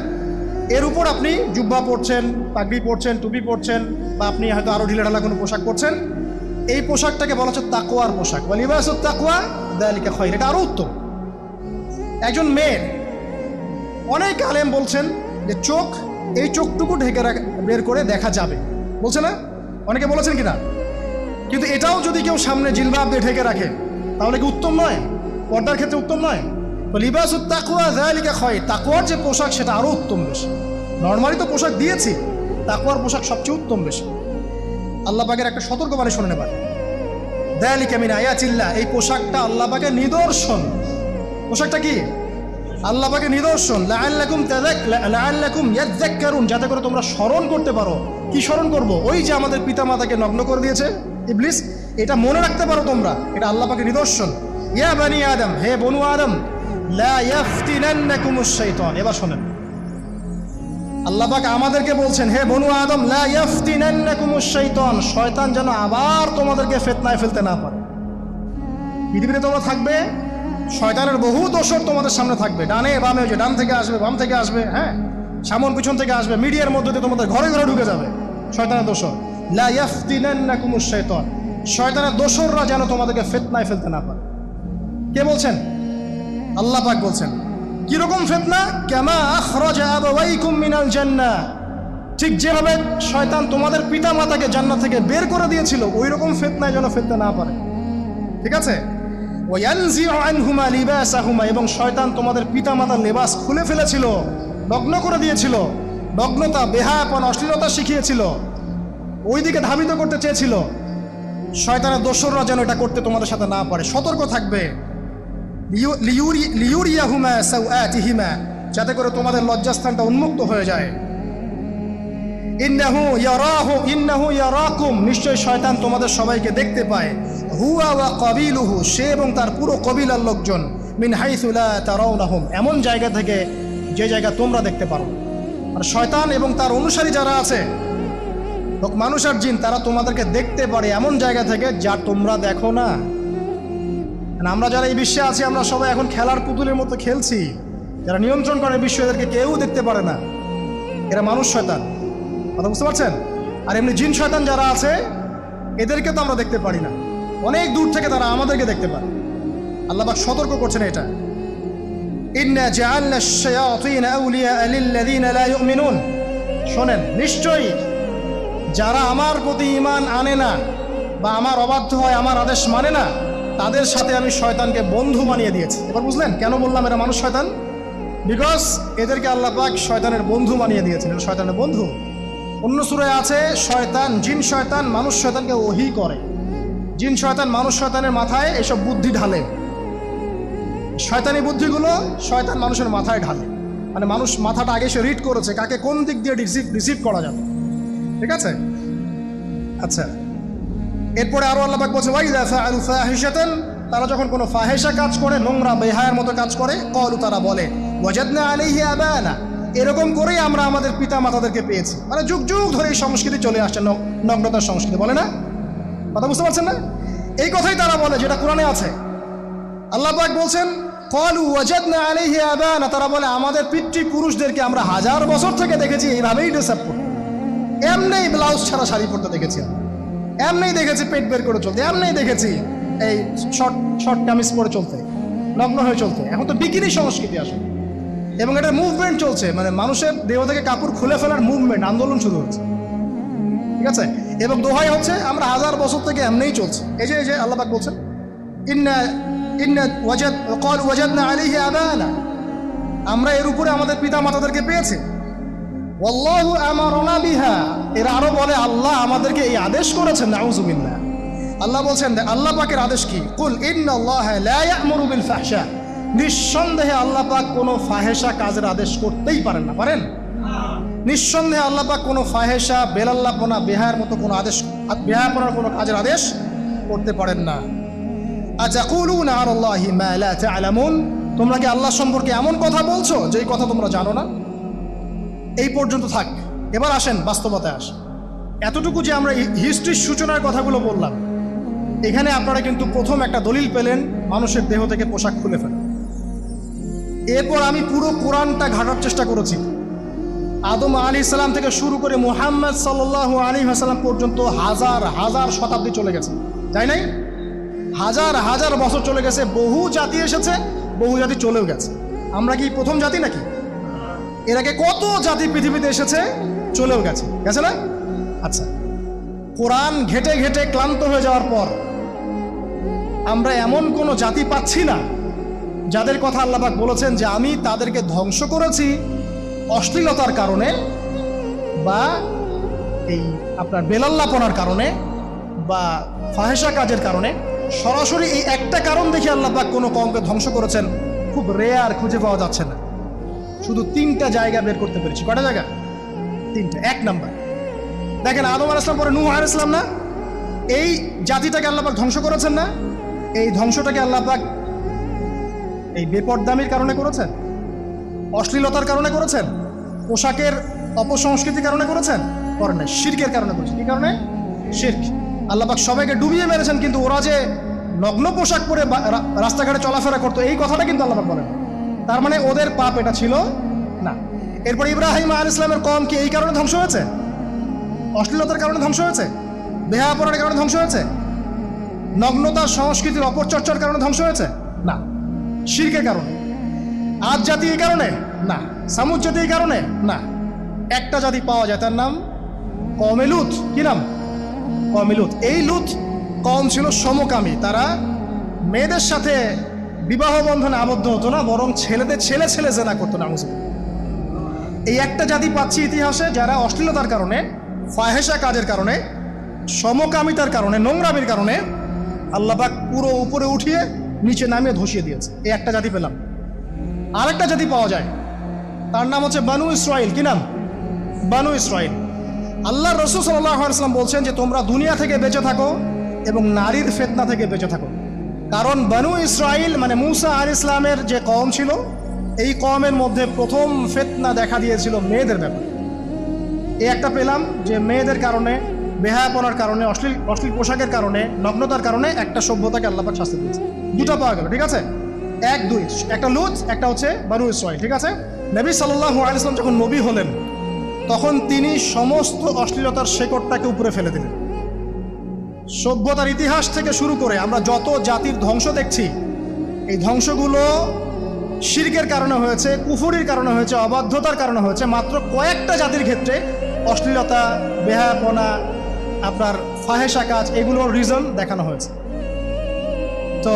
এর উপর আপনি জুব্বা পরছেন, পাগড়ি পরছেন, টুপি পরছেন, বা আপনি হয়তো আরো ঢিলাঢালা কোনো পোশাক পরছেন, এই পোশাকটাকে বলা হচ্ছে তাকওয়ার পোশাক। ওয়ালিবাসুত তাকওয়া যালিকা খায়র, এটা আরো উত্তম। একজন মেয়ের, অনেক আলেম বলছেন যে চোখ, এই চোখটুকু ঢেকে বের করে দেখা যাবে, বলছে না? অনেকে বলেছেন কিনা? কিন্তু এটাও যদি কেউ সামনে জিলবাব দিয়ে ঢেকে রাখে তাহলে কি উত্তম নয়? পর্দার ক্ষেত্রে উত্তম নয়? তো লিবাসুত তাকওয়া যালিকা খায়র, তাকওয়ার যে পোশাক সেটা আরো উত্তম বেশি। নর্মালি তো পোশাক দিয়েছি, তাকওয়ার পোশাক সবচেয়ে উত্তম বেশি। আল্লাহ পাকের একটা সতর্কবাণী শুনে নেবার, যালিকা মিন আয়াতিল্লাহ, এই পোশাকটা আল্লাহ পাকের নিদর্শন। পোশাকটা কি? আল্লাহ পাকের নিদর্শন। লাআল্লাকুম ইয়াযাক্কারুন, যাতে করে তোমরা স্মরণ করতে পারো। কি স্মরণ করব? ওই যে আমাদের পিতামাতাকে নগ্ন করে দিয়েছে ইবলিস, এটা মনে রাখতে পারো তোমরা, এটা আল্লাহ পাকের নিদর্শন। ইয়া বানি আদম, হে বনু আদম, লা ইয়াফতিনান্নাকুমুশ শাইতান। এবার শোনেন, আল্লাহ পাক আমাদেরকে বলছেন, হে বনু আদম, লা ইয়াফতিনান্নাকুমুশ শাইতান, শয়তান যেন আবার তোমাদেরকে ফিতনায় ফেলতে না পারে। পৃথিবীতে তোমরা থাকবে, শয়তানের বহু দোসর তোমাদের সামনে থাকবে, ডানে বামে, যে ডান থেকে আসবে, বাম থেকে আসবে, হ্যাঁ, সামন পিছন থেকে আসবে, মিডিয়ার মধ্যে দিয়ে তোমাদের ঘরে ঘরে ঢুকে যাবে শয়তানের দোসর। লা ইয়াফতিনান্নাকুমুশ শাইতান, শয়তানের দোসররা যেন তোমাদেরকে ফিতনায় ফেলতে না পারে। কে বলছেন? আল্লাহ পাক বলছেন। কিরকম ফিতনা? কামা আখরাজা আবাওয়াইকুম মিনাল জান্নাহ, ঠিক যেভাবে শয়তান তোমাদের পিতা মাতাকে জান্নাত থেকে বের করে দিয়েছিল, ওই রকম ফিতনায় যেন ফেলতে না পারে। ঠিক আছে? ওয়ায়ানজিউ আনহুমা লিবাসাহুমা, এবং শয়তান তোমাদের পিতা মাতার লেবাস খুলে ফেলেছিল, নগ্ন করে দিয়েছিল, নগ্নতা, বেহায়াপন, অশ্লীলতা শিখিয়েছিল, ওইদিকে ধাবিত করতে চেয়েছিল। শয়তানের দোসররা যেন এটা করতে তোমাদের সাথে না পারে। সতর্ক থাকবে। লিউরিয়াহুমা সাওআতিহিমা, যাতে করে তোমাদের লজ্জাস্থানটা উন্মুক্ত হয়ে যায়। ইন্নাহু ইয়ারাকুম, নিশ্চয় শয়তান তোমাদের সবাইকে দেখতে পায়। হুয়া ওয়া কাবিলুহু, সে এবং তার পুরো কবিলার লোকজন। মিন হাইসু লা তারাউনাহুম, এমন জায়গা থেকে যে জায়গা তোমরা দেখতে পারো। আর শয়তান এবং তার অনুসারী যারা আছে, মানুষ আর জিন, তারা তোমাদেরকে দেখতে পারে এমন জায়গা থেকে যা তোমরা দেখো না। আমরা যারা এই বিশ্বে আছি, আমরা সবাই এখন খেলার পুতুলের মতো খেলছি। যারা নিয়ন্ত্রণ করে বিশ্ব, এদেরকে কেউ দেখতে পারে না। এরা মানুষ শয়তান, কথা বুঝতে পারছেন? আর এমনি জিন শয়তান যারা আছে, এদেরকে তো আমরা দেখতে পারি না, অনেক দূর থেকে তারা আমাদেরকে দেখতে পারে। আল্লাহ পাক সতর্ক করছেন এটা। ইন্না জাআলনা আশ-শায়াতিন আউলিয়া লিল্লাযিনা লা ইউমিনুন, শোনেন, নিশ্চয়ই যারা আমার প্রতি ঈমান আনে না বা আমার অবাধ্য হয়, আমার আদেশ মানে না, তাদের সাথে আমি শয়তানকে বন্ধু বানিয়ে দিয়েছি। এবার বুঝলেন কেন বললাম এরা মানুষ শয়তান? বিকজ এদেরকে আল্লাহ পাক শয়তানের বন্ধু বানিয়ে দিয়েছেন। এরা শয়তানের বন্ধু। অন্য সূরায় আছে, শয়তান, জিন শয়তান মানুষ শয়তানকে ওহী করে। জিন শয়তান মানুষ শয়তানের মাথায় এসব বুদ্ধি ঢালে। শয়তানি বুদ্ধিগুলো শয়তান মানুষের মাথায় ঢালে, মানে মানুষ মাথাটা আগে সে রিড করেছে কাকে কোন দিক দিয়ে রিসিভ করা যাবে। ঠিক আছে? আচ্ছা, এরপরে আরো আল্লাহ পাক বলছে, ওয়াইদা ফাআলু ফাহিশাতান, তারা যখন কোনো ফাহেসা কাজ করে, নোংরা বেহায়ার মতো কাজ করে, ক্বালু, তারা বলে, ওয়াজাদনা আলাইহি আবানা, এরকম করেই আমরা আমাদের পিতা মাতাদেরকে পেয়েছি। মানে যুগ যুগ ধরে এই সংস্কৃতি চলে আসছে, নগ্নতার সংস্কৃতি, বলে না? কথা বুঝতে পারছেন না? এই কথাই তারা বলে, যেটা কোরআনে আছে। আল্লাহ পাক বলছেন ক্বালু ওয়াজাদনা আলাইহি আবানা, তারা বলে আমাদের পিতৃপুরুষদেরকে আমরা হাজার বছর থেকে দেখেছি এইভাবেই ড্রেস আপ করতে, এমনিই ব্লাউজ ছাড়া শাড়ি পরতে দেখেছি, এমনিই দেখেছি পেট বের করে চলতে, এমনিই দেখেছি এই শর্ট কামিজ পরে চলতে, নগ্ন হয়ে চলতে। এখন তো বিকিনি সংস্কৃতি আসে এবং এটা মুভমেন্ট চলছে, মানে মানুষের দেহ থেকে কাপড় খুলে ফেলার মুভমেন্ট, আন্দোলন শুরু হচ্ছে, ঠিক আছে। এবং দোহাই হচ্ছে আমরা হাজার বছর থেকে এমনিই চলছে। এই যে আল্লাহ পাক বলছেন ওয়াজাদনা আলাইহি আবানা, আমরা এর উপরে আমাদের পিতা মাতাদেরকে পেয়েছি। ওয়াল্লাহু আমারনা বিহা, এরা আরো বলে আল্লাহ আমাদেরকে এই আদেশ করেছেন। নাউযুবিল্লাহ। আল্লাহ বলছেন আল্লাহ পাকের আদেশ কি? কুল ইন্নাল্লাহা লা ইয়া'মুরু বিল ফাহশা, নিঃসন্দেহে আল্লাহ পাক কোনো ফাহেশা কাজের আদেশ করতেই পারেন না। পারেন? নিঃসন্দেহে আল্লাহ পাক কোনো ফাহেশা, বেলাল্লাপনা, বেহায়ার মতো কোনো আদেশ, বেহায়াপনার কোনো কাজের আদেশ করতে পারেন না। আতাকুলুনা আলাল্লাহি মা লা তা'লামুন, তোমরা কি আল্লাহ সম্পর্কে এমন কথা বলছো যেই কথা তোমরা জানো না? এই পর্যন্ত থাক, এবার আসেন বাস্তবতায় আসেন। এতটুকু যে আমরা হিস্ট্রির সূচনার কথাগুলো বললাম, এখানে আপনারা কিন্তু প্রথম একটা দলিল পেলেন মানুষের দেহ থেকে পোশাক খুলে ফেলে। এরপর আমি পুরো কোরআনটা ঘাটার চেষ্টা করেছি, আদম আলাইহিস সালাম থেকে শুরু করে মুহাম্মদ সাল্লাল্লাহু আলাইহি ওয়াসাল্লাম পর্যন্ত হাজার হাজার শতাব্দী চলে গেছে, তাই নাই? হাজার হাজার বছর চলে গেছে, বহু জাতি এসেছে, বহু জাতি চলেও গেছে। আমরা কি প্রথম জাতি নাকি? এর আগে কত জাতি পৃথিবীতে এসেছে, চলেও গেছে, গেছে না? আচ্ছা, কোরআন ঘেটে ঘেটে ক্লান্ত হয়ে যাওয়ার পর আমরা এমন কোনো জাতি পাচ্ছি না যাদের কথা আল্লাহ পাক বলেছেন যে আমি তাদেরকে ধ্বংস করেছি অশ্লীলতার কারণে বা এই আপনার বেলাল্লাপনার কারণে বা ফাহেশা কাজের কারণে। সরাসরি এই একটা কারণ দেখে আল্লাহ পাক কোনো কওমকে ধ্বংস করেছেন খুব রেয়ার, খুঁজে পাওয়া যাচ্ছে না। শুধু 3টা জায়গা বের করতে পেরেছি। কয়টা জায়গা? 3টা। 1 নাম্বার দেখেন, আদম আলাইহিস সালাম পরে নূহ আলাইহিস সালাম না, এই জাতিটাকে আল্লাহ পাক ধ্বংস করেছেন না? এই ধ্বংসটাকে আল্লাহ পাক এই বেপরদামির কারণে করেছেন, অশ্লীলতার কারণে করেছেন, পোশাকের অপসংস্কৃতির কারণে করেছেন? করেন না, শিরকের কারণে করেছেন। কি কারণে? শিরক। আল্লাহ পাক সবাইকে ডুবিয়ে মেরেছেন, কিন্তু ওরা যে নগ্ন পোশাক পরে রাস্তাঘাটে চলাফেরা করতো এই কথাটা কিন্তু আল্লাহ পাক বলেন। তার মানে ওদের পাপ এটা ছিল না। এরপর ইব্রাহিম আলাইহিস সালামের কওম কি এই কারণে ধ্বংস হয়েছে? অশ্লীলতার কারণে ধ্বংস হয়েছে? বেহায়াপনার কারণে ধ্বংস হয়েছে? নগ্নতা সংস্কৃতির অপচর্চার কারণে ধ্বংস হয়েছে? না। শিরকের কারণে। আদ জাতি এই কারণে? না। সামুদ জাতি এই কারণে? না। একটা জাতি পাওয়া যায়, তার নাম কওমে লূত। কি নাম? কওমে লূত। এই লূত কওম ছিল সমকামী, তারা মেয়েদের সাথে বিবাহ বন্ধনে আবদ্ধ হতো না, বরং ছেলেদের ছেলে ছেলে জেনা করতো না। এই একটা জাতি পাচ্ছি ইতিহাসে যারা অশ্লীলতার কারণে, ফাহেশা কাজের কারণে, সমকামিতার কারণে, নোংরামির কারণে আল্লাহ পাক পুরো উপরে উঠিয়ে নিচে নামিয়ে ধসিয়ে দিয়েছে। এই একটা জাতি পেলাম। আরেকটা জাতি পাওয়া যায়, তার নাম হচ্ছে বানু ইসরাইল। কি নাম? বানু ইসরাইল। আল্লাহ রাসূল সাল্লাল্লাহু আলাইহি ওয়াসাল্লাম বলছেন যে তোমরা দুনিয়া থেকে বেঁচে থাকো এবং নারীর ফিতনা থেকে বেঁচে থাকো। কারণ বানু ইসরাইল মানে মূসা আলাইহিস সালামের যে কওম ছিল, এই কওমের মধ্যে প্রথম ফিতনা দেখা দিয়েছিল মেয়েদের ব্যাপারে। এই একটা পেলাম যে মেয়েদের কারণে, বেহায়াপনার কারণে, অশ্লীল পোশাকের কারণে, নগ্নতার কারণে একটা সভ্যতাকে আল্লাহ পাক শাস্তি দিয়েছে। 2টা পাওয়া গেল, ঠিক আছে? 1, 2, একটা লূত, একটা হচ্ছে বানু ইসরাইল, ঠিক আছে? নবী সাল্লাল্লাহু আলাইহি ওয়াসাল্লাম যখন নবী হলেন তখন তিনি সমস্ত অশ্লীলতার শেকড়টাকে উপরে ফেলে দিলেন। সভ্যতার ইতিহাস থেকে শুরু করে আমরা যত জাতির ধ্বংস দেখছি, এই ধ্বংসগুলো শিরকের কারণে হয়েছে, কুফরির কারণে হয়েছে, অবাধ্যতার কারণে হয়েছে। মাত্র কয়েকটা জাতির ক্ষেত্রে অশ্লীলতা, বেহায়াপনা, আপনার ফাহেশা কাজ, এগুলোর রিজন দেখানো হয়েছে। তো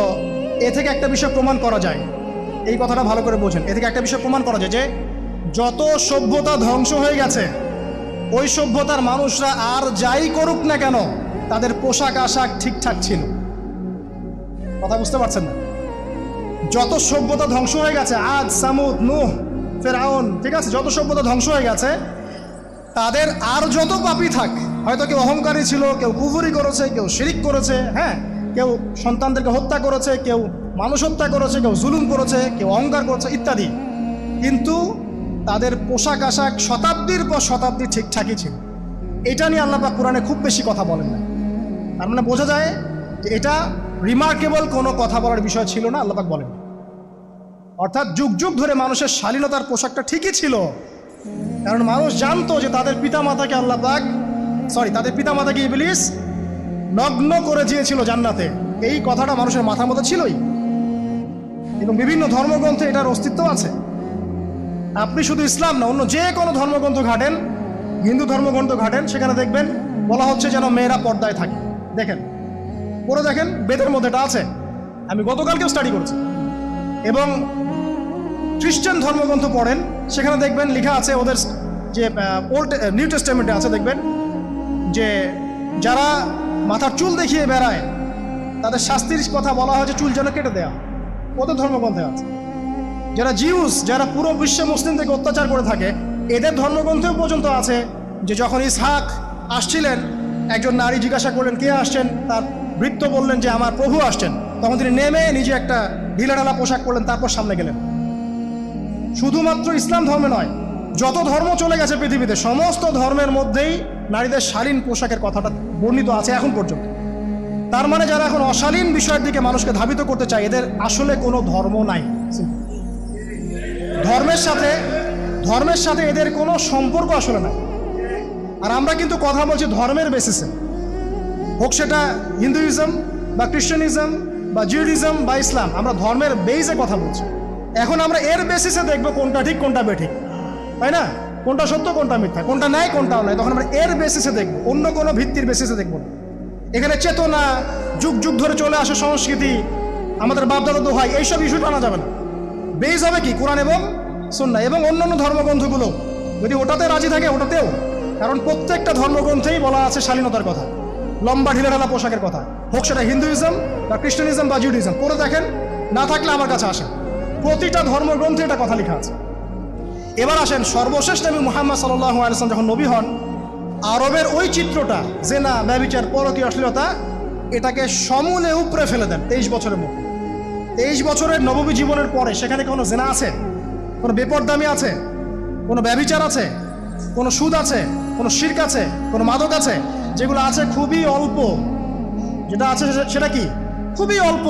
এ থেকে একটা বিষয় প্রমাণ করা যায়, এই কথাটা ভালো করে বোঝেন। এ থেকে একটা বিষয় প্রমাণ করা যায় যে যত সভ্যতা ধ্বংস হয়ে গেছে, ওই সভ্যতার মানুষরা আর যাই করুক না কেন তাদের পোশাক আশাক ঠিকঠাক ছিল। কথা বুঝতে পারছেন না? যত সভ্যতা ধ্বংস হয়ে গেছে, আদ, সামুদ, নূহ, ফেরাউন, ঠিক আছে, যত সভ্যতা ধ্বংস হয়ে গেছে, তাদের আর যত পাপী থাক, হয়তো কেউ অহংকারী ছিল, কেউ কুফরি করেছে, কেউ শিরিক করেছে, হ্যাঁ, কেউ সন্তানদেরকে হত্যা করেছে, কেউ মানুষ হত্যা করেছে, কেউ জুলুম করেছে, কেউ অহংকার করেছে ইত্যাদি, কিন্তু তাদের পোশাক আশাক শতাব্দীর পর শতাব্দী ঠিকঠাকই ছিল। এটা নিয়ে আল্লাহ পাক কোরআনে খুব বেশি কথা বলেন না। তার মানে বোঝা যায় যে এটা রিমার্কেবল কোনো কথা বলার বিষয় ছিল না, আল্লাহ পাক বলেন। অর্থাৎ যুগ যুগ ধরে মানুষের শালীনতার পোশাকটা ঠিকই ছিল, কারণ মানুষ জানতো যে তাদের পিতামাতাকে আল্লাহ পাক তাদের পিতামাতাকে ইবলিস নগ্ন করে দিয়েছিল জান্নাতে। এই কথাটা মানুষের মাথার মধ্যে ছিলই, এবং বিভিন্ন ধর্মগ্রন্থে এটার অস্তিত্ব আছে। আপনি শুধু ইসলাম না, অন্য যে কোনো ধর্মগ্রন্থ ঘাটেন, হিন্দু ধর্মগ্রন্থ ঘাটেন, সেখানে দেখবেন বলা হচ্ছে যেন মেয়েরা পর্দায় থাকে। দেখেন, পরে দেখেন, বেদের মধ্যে এটা আছে, আমি গতকালকেও স্টাডি করছি। এবং খ্রিস্টান ধর্মগ্রন্থ পড়েন, সেখানে দেখবেন লেখা আছে, ওদের যে ওল্ড নিউ টেস্টামেন্টে আছে, দেখবেন যে যারা মাথার চুল দেখিয়ে বেড়ায় তাদের শাস্তির কথা বলা হয়েছে চুল যেন কেটে দেওয়া, ওদের ধর্মগ্রন্থে আছে। যারা জিউস, যারা পুরো বিশ্বে মুসলিমদেরকে অত্যাচার করে থাকে, এদের ধর্মগ্রন্থেও পর্যন্ত আছে যে যখন ইসহাক আসছিলেন, একজন নারী জিজ্ঞাসা করলেন কে আসছেন, তার ভৃত্য বললেন যে আমার প্রভু আসছেন। তখন তিনি নেমে নিজে একটা ঢিলাঢালা পোশাক পরলেন, তারপর সামনে গেলেন। শুধুমাত্র ইসলাম ধর্মে নয়, যত ধর্ম চলে গেছে পৃথিবীতে, সমস্ত ধর্মের মধ্যেই নারীদের শালীন পোশাকের কথাটা বর্ণিত আছে এখন পর্যন্ত। তার মানে যারা এখন অশালীন বিষয়ের দিকে মানুষকে ধাবিত করতে চায়, এদের আসলে কোনো ধর্ম নাই। ধর্মের সাথে এদের কোনো সম্পর্ক আসলে নাই। আর আমরা কিন্তু কথা বলছি ধর্মের বেসিসে, হোক সেটা হিন্দুইজম বা খ্রিস্টানিজম বা জিউডিজম বা ইসলাম, আমরা ধর্মের বেসে কথা বলছি। এখন আমরা এর বেসিসে দেখবো কোনটা ঠিক কোনটা বেঠিক, তাই না? কোনটা সত্য কোনটা মিথ্যা, কোনটা ন্যায় কোনটাও নয়, তখন আমরা এর বেসিসে দেখবো, অন্য কোনো ভিত্তির বেসিসে দেখবো না। এখানে চেতনা, যুগ যুগ ধরে চলে আসা সংস্কৃতি, আমাদের বাপদাদা দোহাই, এইসব ইস্যু আনা যাবে না। বেস হবে কি? কোরআন এবং সুন্নাহ, এবং অন্যান্য ধর্মগ্রন্থগুলো যদি ওটাতে রাজি থাকে ওটাতেও, কারণ প্রত্যেকটা ধর্মগ্রন্থেই বলা আছে শালীনতার কথা, লম্বা ঢিলাঢালা পোশাকের কথা, হোক সেটা হিন্দুইজম বা খ্রিস্টানিজম বা জিউডিজম। পড়ে দেখেন, না থাকলে আমার কাছে আসেন, প্রতিটা ধর্মগ্রন্থে এটা কথা লেখা আছে। এবার আসেন, সর্বশেষ নবী মুহাম্মদ সাল্লাল্লাহু আলাইহি ওয়াসাল্লাম যখন নবী হন, আরবের ওই চিত্রটা, জেনা, ব্যভিচার, পরকীয়, অশ্লীলতা, এটাকে সমূলে উপড়ে ফেলে দেন 23 বছরের মধ্যে। 23 বছরের নববী জীবনের পরে সেখানে কোনো জেনা আছে, কোনো বেপরদামি আছে, কোনো ব্যভিচার আছে, কোনো সুদ আছে, কোনো শিরক আছে, কোনো মাদক আছে? যেগুলো আছে খুবই অল্প, যেটা আছে সেটা কি খুবই অল্প,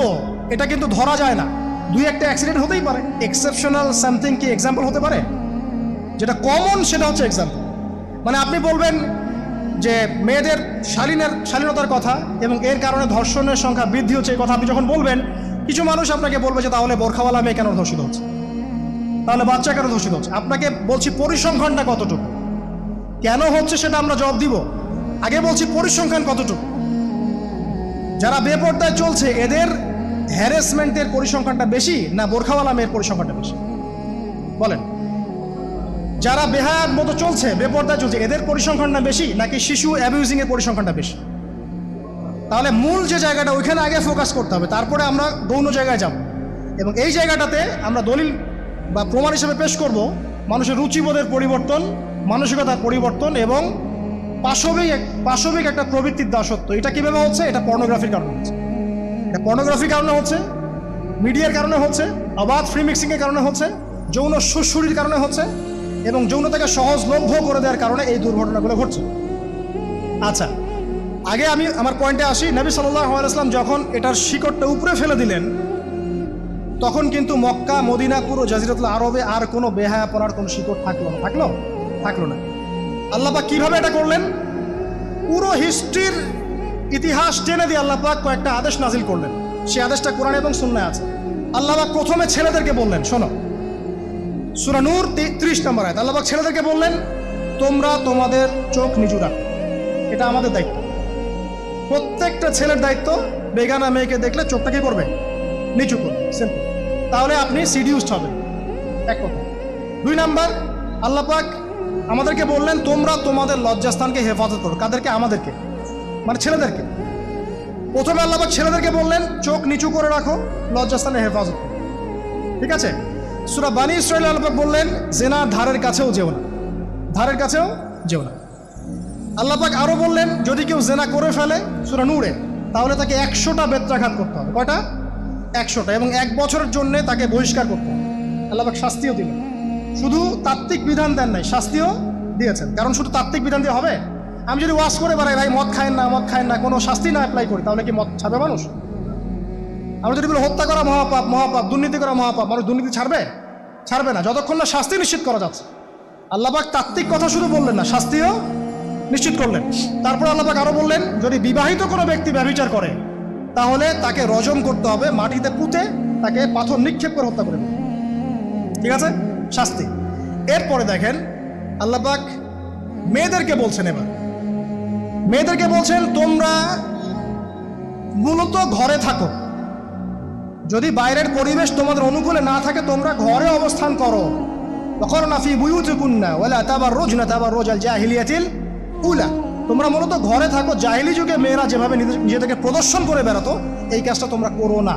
এটা কিন্তু ধরা যায় না। দুই একটা অ্যাক্সিডেন্ট হতেই পারে, এক্সেপশনাল সামথিং কি এক্সাম্পল হতে পারে? যেটা কমন সেটা হচ্ছে এক্সাম্পল। মানে আপনি বলবেন যে মেয়েদের শালীনতার কথা এবং এর কারণে ধর্ষণের সংখ্যা বৃদ্ধি হচ্ছে, এই কথা আপনি যখন বলবেন, কিছু মানুষ আপনাকে বলবে যে তাহলে বোরখাওয়ালা মেয়ে কেন ধর্ষিত হচ্ছে, তাহলে বাচ্চা কেন ধর্ষিত হচ্ছে? আপনাকে বলছি পরিসংখ্যানটা কতটুকু, কেন হচ্ছে সেটা আমরা জবাব দিব। আগে বলছি পরিসংখ্যান কতটুকু। যারা বেপর্দায় চলছে এদের হ্যারাসমেন্টের পরিসংখ্যানটা বেশি না বোরখাওয়ালা মেয়ের পরিসংখ্যানটা বেশি? বলেন। যারা বেহায়ার মতো চলছে, বেপর্দায় চলছে, এদের পরিসংখ্যানটা বেশি নাকি শিশু অ্যাবিউজিং এর পরিসংখ্যানটা বেশি? তাহলে মূল যে জায়গাটা, ওইখানে আগে ফোকাস করতে হবে, তারপরে আমরা গৌণ জায়গায় যাব। এবং এই জায়গাটাতে আমরা দলিল বা প্রমাণ হিসেবে পেশ করব মানুষের রুচিবোধের পরিবর্তন, মানসিকতার পরিবর্তন এবং পাশবিক একটা প্রবৃত্তির দাসত্ব। এটা কিভাবে হচ্ছে? এটা পর্নোগ্রাফির কারণে হচ্ছে, এটা পর্নোগ্রাফির কারণে হচ্ছে, মিডিয়ার কারণে হচ্ছে, অবাধ ফ্রি মিক্সিংয়ের কারণে হচ্ছে, যৌন সুরসুরির কারণে হচ্ছে, এবং যৌনতাকে সহজলভ্য করে দেওয়ার কারণে এই দুর্ঘটনাগুলো ঘটছে। আচ্ছা, আগে আমি আমার পয়েন্টে আসি। নবী সাল্লাল্লাহু আলাইহি ওয়াসাল্লাম যখন এটার শিকড়টা উপরে ফেলে দিলেন, তখন কিন্তু মক্কা, মদিনা, পুরো জাজিরাতুল আরবে আর কোনো বেহায়াপনার কোনো শিকড় থাকলো না। আল্লাহ পাক কিভাবে এটা করলেন? পুরো হিস্ট্রির ইতিহাস টেনে দিয়ে আল্লাহ পাক কয়েকটা আদেশ নাজিল করলেন। সেই আদেশটা কোরআন এবং সুন্নাহে আছে। আল্লাহ পাক প্রথমে ছেলেদেরকে বললেন, শোনো, সূরা নূর 30 নম্বর আয়াত। আল্লাহ পাক ছেলেদেরকে বললেন, তোমরা তোমাদের চোখ নিচু রাখো, এটা আমাদের দায়িত্ব। প্রত্যেকটা ছেলের দায়িত্ব, বেগানা মেয়েকে দেখলে চোখটা কি করবে? নিচু করবে, সিম্পল। তাহলে আপনি সিডিউসড হবেন, এক কথা। 2 নাম্বার, আল্লাহ পাক আমাদেরকে বললেন, তোমরা তোমাদের লজ্জাস্থানকে হেফাজত করো। কাদেরকে? আমাদেরকে, মানে ছেলেদেরকে। প্রথমে আল্লাহ পাক ছেলেদেরকে বললেন, চোখ নিচু করে রাখো, লজ্জাস্থানে হেফাজত করো, ঠিক আছে? সূরা বানী ইসরাঈল আল্লাহ পাক বললেন, জেনার ধারের কাছেও যেও না, ধারের কাছেও যেও না। আল্লাহ পাক আরো বললেন, যদি কেউ জেনা করে ফেলে, সূরা নূরে, তাহলে তাকে 100টা বেত্রাঘাত করতে হবে। কয়টা? 100টা, এবং 1 বছরের জন্য তাকে বহিষ্কার করতে হবে। আল্লাহ পাক শাস্তিও দিলেন, শুধু তাত্ত্বিক বিধান দেন নাই, শাস্তিও দিয়েছেন। কারণ শুধু তাত্ত্বিক বিধান দিয়ে হবে? আমি যদি ওয়াজ করে বেড়াই, ভাই মদ খায়েন না, কোনো শাস্তি না অ্যাপ্লাই করি, তাহলে কি মদ ছাড়বে মানুষ? আমরা যদি বলি হত্যা করা মহাপাপ, মহাপাপ, দুর্নীতি করা মহাপাপ, মানুষ দুর্নীতি ছাড়বে না যতক্ষণ না শাস্তি নিশ্চিত করা যাচ্ছে। আল্লাহ পাক তাত্ত্বিক কথা শুধু বললেন না, শাস্তিও নিশ্চিত করলেন। তারপর আল্লাহ পাক আরো বললেন, যদি বিবাহিত কোনো ব্যক্তি ব্যভিচার করে তাহলে তাকে রজম করতে হবে, মাটিতে পুঁতে তাকে পাথর নিক্ষেপ করে হত্যা করে দেবে। ঠিক আছে, শাস্তি। এরপরে দেখেন আল্লাহ পাক মেয়েদেরকে বলছেন, এবার মেয়েদেরকে বলছেন তোমরা মূলত ঘরে থাকো, যদি বাইরের পরিবেশ তোমাদের অনুকূলে না থাকে তোমরা ঘরে অবস্থান করো। ওয়াকরনা ফি বুয়ুতিকুন্না ওয়ালা তাবাররুজনা তাবাররুজাল জাহিলিয়াতিল উলা, তোমরা মূলত ঘরে থাকো। জাহিলি যুগে মেয়েরা যেভাবে নিজেদেরকে প্রদর্শন করে বেড়াতো এই কাজটা তোমরা করো না।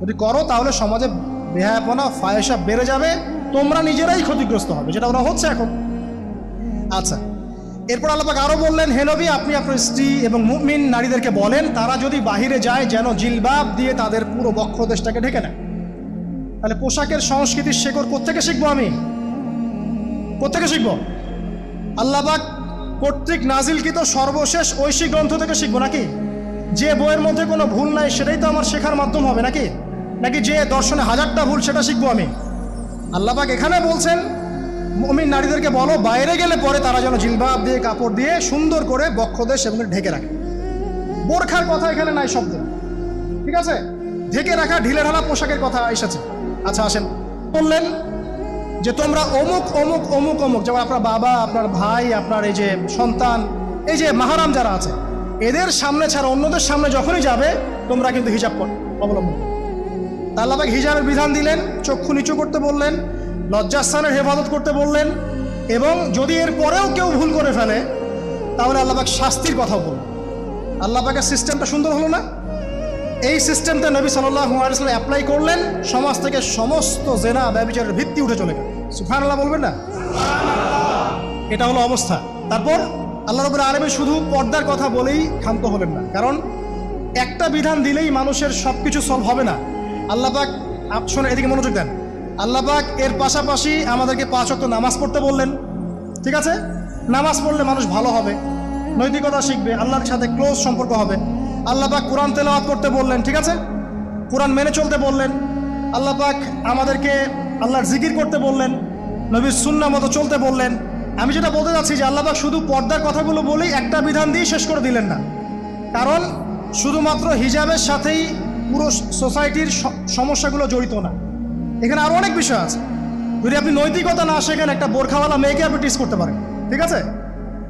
যদি করো তাহলে সমাজে বেহায়াপনা ফায়সা বেড়ে যাবে, তোমরা নিজেরাই ক্ষতিগ্রস্ত হবে, যেটা ওরা হচ্ছে এখন। আচ্ছা, এরপর আল্লাহ পাক আরো বললেন, হে নবী আপনি আপনার স্ত্রী এবং মুমিন নারীদেরকে বলেন তারা যদি বাহিরে যায় যেন জিলবাব দিয়ে তাদের পুরো বক্ষদেশটাকে ঢেকে নেয়। তাহলে পোশাকের সংস্কৃতির শেকড় কোত্থেকে শিখবো? আমি কোত্থেকে শিখবো? আল্লাহ পাক কর্তৃক নাজিলকৃত সর্বশেষ ঐশী গ্রন্থ থেকে শিখবো নাকি? যে বইয়ের মধ্যে কোনো ভুল নাই সেটাই তো আমার শেখার মাধ্যম হবে নাকি? নাকি যে দর্শনে হাজারটা ভুল সেটা শিখবো আমি? আল্লাহ পাক এখানে বলছেন মুমিন নারীদেরকে বলো বাইরে গেলে পরে তারা যেন জিলবাব দিয়ে কাপড় দিয়ে সুন্দর করে বক্ষদেশ এবং ঢেকে রাখে। বোরখার কথা এখানে নাই শব্দ, ঠিক আছে? ঢেকে রাখা ঢিলে ঢালা পোশাকের কথা এসেছে। আচ্ছা আসেন, বললেন যে তোমরা অমুক অমুক অমুক অমুক, যেমন আপনার বাবা, আপনার ভাই, আপনার এই যে সন্তান, এই যে মাহারাম যারা আছে এদের সামনে ছাড়া অন্যদের সামনে যখনই যাবে তোমরা কিন্তু হিজাব অবলম্বন। আল্লাহ পাক হিজাবের বিধান দিলেন, চক্ষু নিচু করতে বললেন, লজ্জাস্থানের হেফাজত করতে বললেন, এবং যদি এর পরেও কেউ ভুল করে ফেলে তাহলে আল্লাহ পাক শাস্তির কথাও বললেন। আল্লাহ পাকের সিস্টেমটা সুন্দর হলো না? এই সিস্টেমটা নবী সাল্লাল্লাহু আলাইহি ওয়াসাল্লাম অ্যাপ্লাই করলেন, সমাজ থেকে সমস্ত জেনা ব্যভিচারের ভিত্তি উঠে চলে গেল। সুবহানাল্লাহ বলবেন না? এটা হলো অবস্থা। তারপর আল্লাহ রাব্বুল আলামিন শুধু পর্দার কথা বলেই ক্ষান্ত হলেন না, কারণ একটা বিধান দিলেই মানুষের সব কিছু সলভ হবে না। আল্লাহ পাক শোনেন, এদিকে মনোযোগ দেন। আল্লাহ পাক এর পাশাপাশি আমাদেরকে 5 ওয়াক্ত নামাজ পড়তে বললেন। ঠিক আছে, নামাজ পড়লে মানুষ ভালো হবে, নৈতিকতা শিখবে, আল্লাহর সাথে ক্লোজ সম্পর্ক হবে। আল্লাহ পাক কোরআন তেলাওয়াত করতে বললেন, ঠিক আছে, কোরআন মেনে চলতে বললেন। আল্লাহ পাক আমাদেরকে আল্লাহর জিকির করতে বললেন, নবীর সুন্নাহ মতো চলতে বললেন। আমি যেটা বলতে যাচ্ছি যে আল্লাহ পাক শুধু পর্দার কথাগুলো বলেই একটা বিধান দিয়ে শেষ করে দিলেন না, কারণ শুধুমাত্র হিজাবের সাথেই পুরো সোসাইটির সমস্যাগুলো জড়িত না, এখানে আরো অনেক বিষয় আছে। যদি আপনি নৈতিকতা না শেখেন, একটা বোরখাওয়ালা মেয়েকে আপনি টিস করতে পারেন, ঠিক আছে?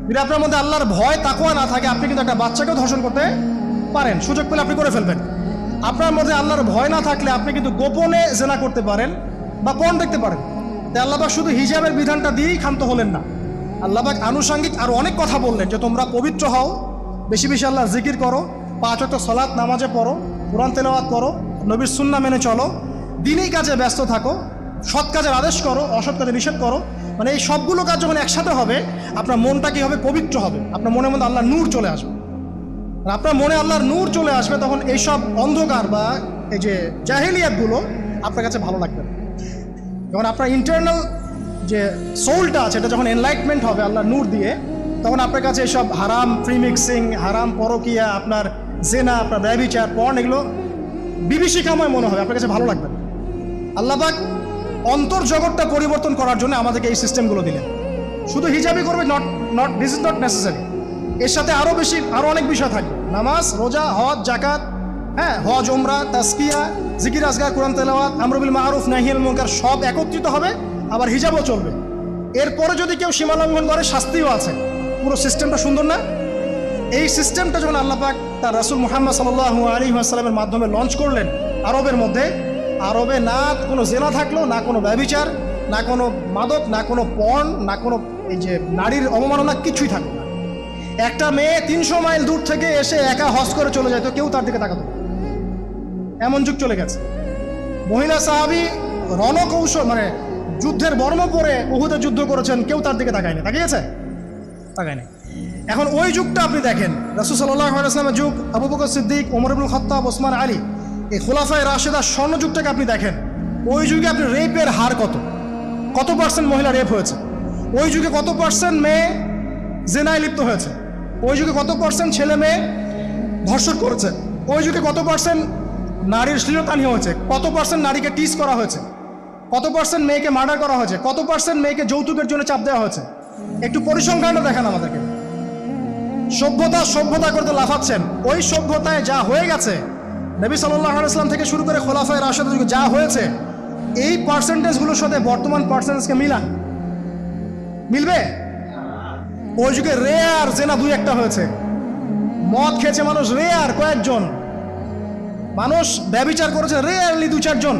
যদি আপনার মধ্যে আল্লাহর ভয় তাকওয়া না থাকে, আপনি কিন্তু একটা বাচ্চাকেও ধর্ষণ করতে পারেন, সুযোগ পেলে আপনি করে ফেলবেন। আপনার মধ্যে আল্লাহর ভয় না থাকলে আপনি কিন্তু গোপনে জেনা করতে পারেন বা পর্ন দেখতে পারেন। তাই আল্লাহ পাক শুধু হিজাবের বিধানটা দিয়েই ক্ষান্ত হলেন না, আল্লাহ পাক আনুষঙ্গিক আরো অনেক কথা বললেন, যে তোমরা পবিত্র হও, বেশি বেশি আল্লাহর জিকির করো, 5 ওয়াক্ত সালাত নামাজে পড়ো, কোরআন তেলাওয়াত করো, নবীর সুন্নাহ মেনে চলো, দিনই কাজে ব্যস্ত থাকো, সৎ কাজের আদেশ করো, অসৎ কাজে নিষেধ করো। মানে এই সবগুলো কাজ যখন একসাথে হবে, আপনার মনটা কি হবে? পবিত্র হবে। আপনার মনের মধ্যে আল্লাহর নূর চলে আসবে। আর আপনার মনে আল্লাহর নূর চলে আসবে, তখন এইসব অন্ধকার বা এই যে জাহিলিয়াতগুলো আপনার কাছে ভালো লাগবে না। যখন আপনার ইন্টারনাল যে সোলটা আছে এটা যখন এনলাইটমেন্ট হবে আল্লাহর নূর দিয়ে, তখন আপনার কাছে এইসব হারাম প্রিমিক্সিং, হারাম পরকিয়া, আপনার জেনা, আপনার ব্যভিচার, পর্ন, এগুলো বিভীষিকাময় মনে হবে, আপনার কাছে ভালো লাগবে না। আল্লাহ পাক অন্তর জগৎটা পরিবর্তন করার জন্য আমাদেরকে এই সিস্টেমগুলো দিলেন। শুধু হিজাবই করবে, দিস ইজ নট নেসেসারি। এর সাথে আরো অনেক বিষয় থাকবে, নামাজ, রোজা, হজ, জাকাত, হ্যাঁ, হজ, উমরা, তাজকিয়া, জিকির আজগার, কোরআন তেলাওয়াত, আমর বিল মারুফ, নাহি আনিল মুনকার, সব একত্রিত হবে। আবার হিজাবও চলবে। এরপরে যদি কেউ সীমা লঙ্ঘন করে শাস্তিও আছে। পুরো সিস্টেমটা সুন্দর না? এই সিস্টেমটা যখন আল্লাহ পাক তার রাসূল মুহাম্মদ সাল্লাল্লাহু আলাইহি ওয়াসাল্লামের মাধ্যমে লঞ্চ করলেন আরবের মধ্যে, আরবে না কোনো জেনা থাকলো, না কোনো ব্যভিচার, না কোনো মাদক, না কোনো পর্ন, না কোনো এই যে নারীর অবমাননা, কিছুই থাকলো না। একটা মেয়ে 300 মাইল দূর থেকে এসে একা হজ করে চলে যায়, তো কেউ তার দিকে তাকাতো না। এমন যুগ চলে গেছে। মহিলা সাহাবী রণকৌশল মানে যুদ্ধের বর্ম পরে উহুদে যুদ্ধ করেছেন, কেউ তার দিকে তাকায়নি, তাকিয়েছে? তাকায়নি। এখন ওই যুগটা আপনি দেখেন, রাসূল সাল্লাল্লাহু আলাইহি ওয়াসাল্লামের যুগ, আবু বকর সিদ্দিক, ওমর ইবনুল খাত্তাব, ওসমান আলী, এই খুলাফায়ে রাশেদার স্বর্ণ যুগটাকে আপনি দেখেন। ওই যুগে আপনি রেপের হার কত পার্সেন্ট মহিলা রেপ হয়েছে? ওই যুগে কত পার্সেন্ট মেয়ে জেনায় লিপ্ত হয়েছে? ওই যুগে কত পার্সেন্ট ছেলে মেয়ে ধর্ষণ করেছে? ওই যুগে কত পার্সেন্ট নারীর শ্লীলতাহানি হয়েছে, কত পার্সেন্ট নারীকে টিজ করা হয়েছে, কত পার্সেন্ট মেয়েকে মার্ডার করা হয়েছে, কত পার্সেন্ট মেয়েকে যৌতুকের জন্য চাপ দেওয়া হয়েছে। একটু পরিসংখ্যানটা দেখান আমাদেরকে। সভ্যতা করতে লাফাচ্ছেন। ওই সভ্যতায় যা হয়ে গেছে, নবী সাল্লাল্লাহু আলাইহি ওয়াসাল্লাম থেকে শুরু করে খোলাফায়ে রাশিদুল যুগে যা হয়েছে, এই পার্সেন্টেজগুলোর সাথে বর্তমান পার্সেন্টেজকে মিলান, মিলবে? ওই যুগে রেয়ার জেনা দুই একটা হয়েছে, মদ খেয়েছে মানুষ রেয়ার কয়েকজন, মানুষ ব্যভিচার করেছে রেয়ারলি 2-4 জন,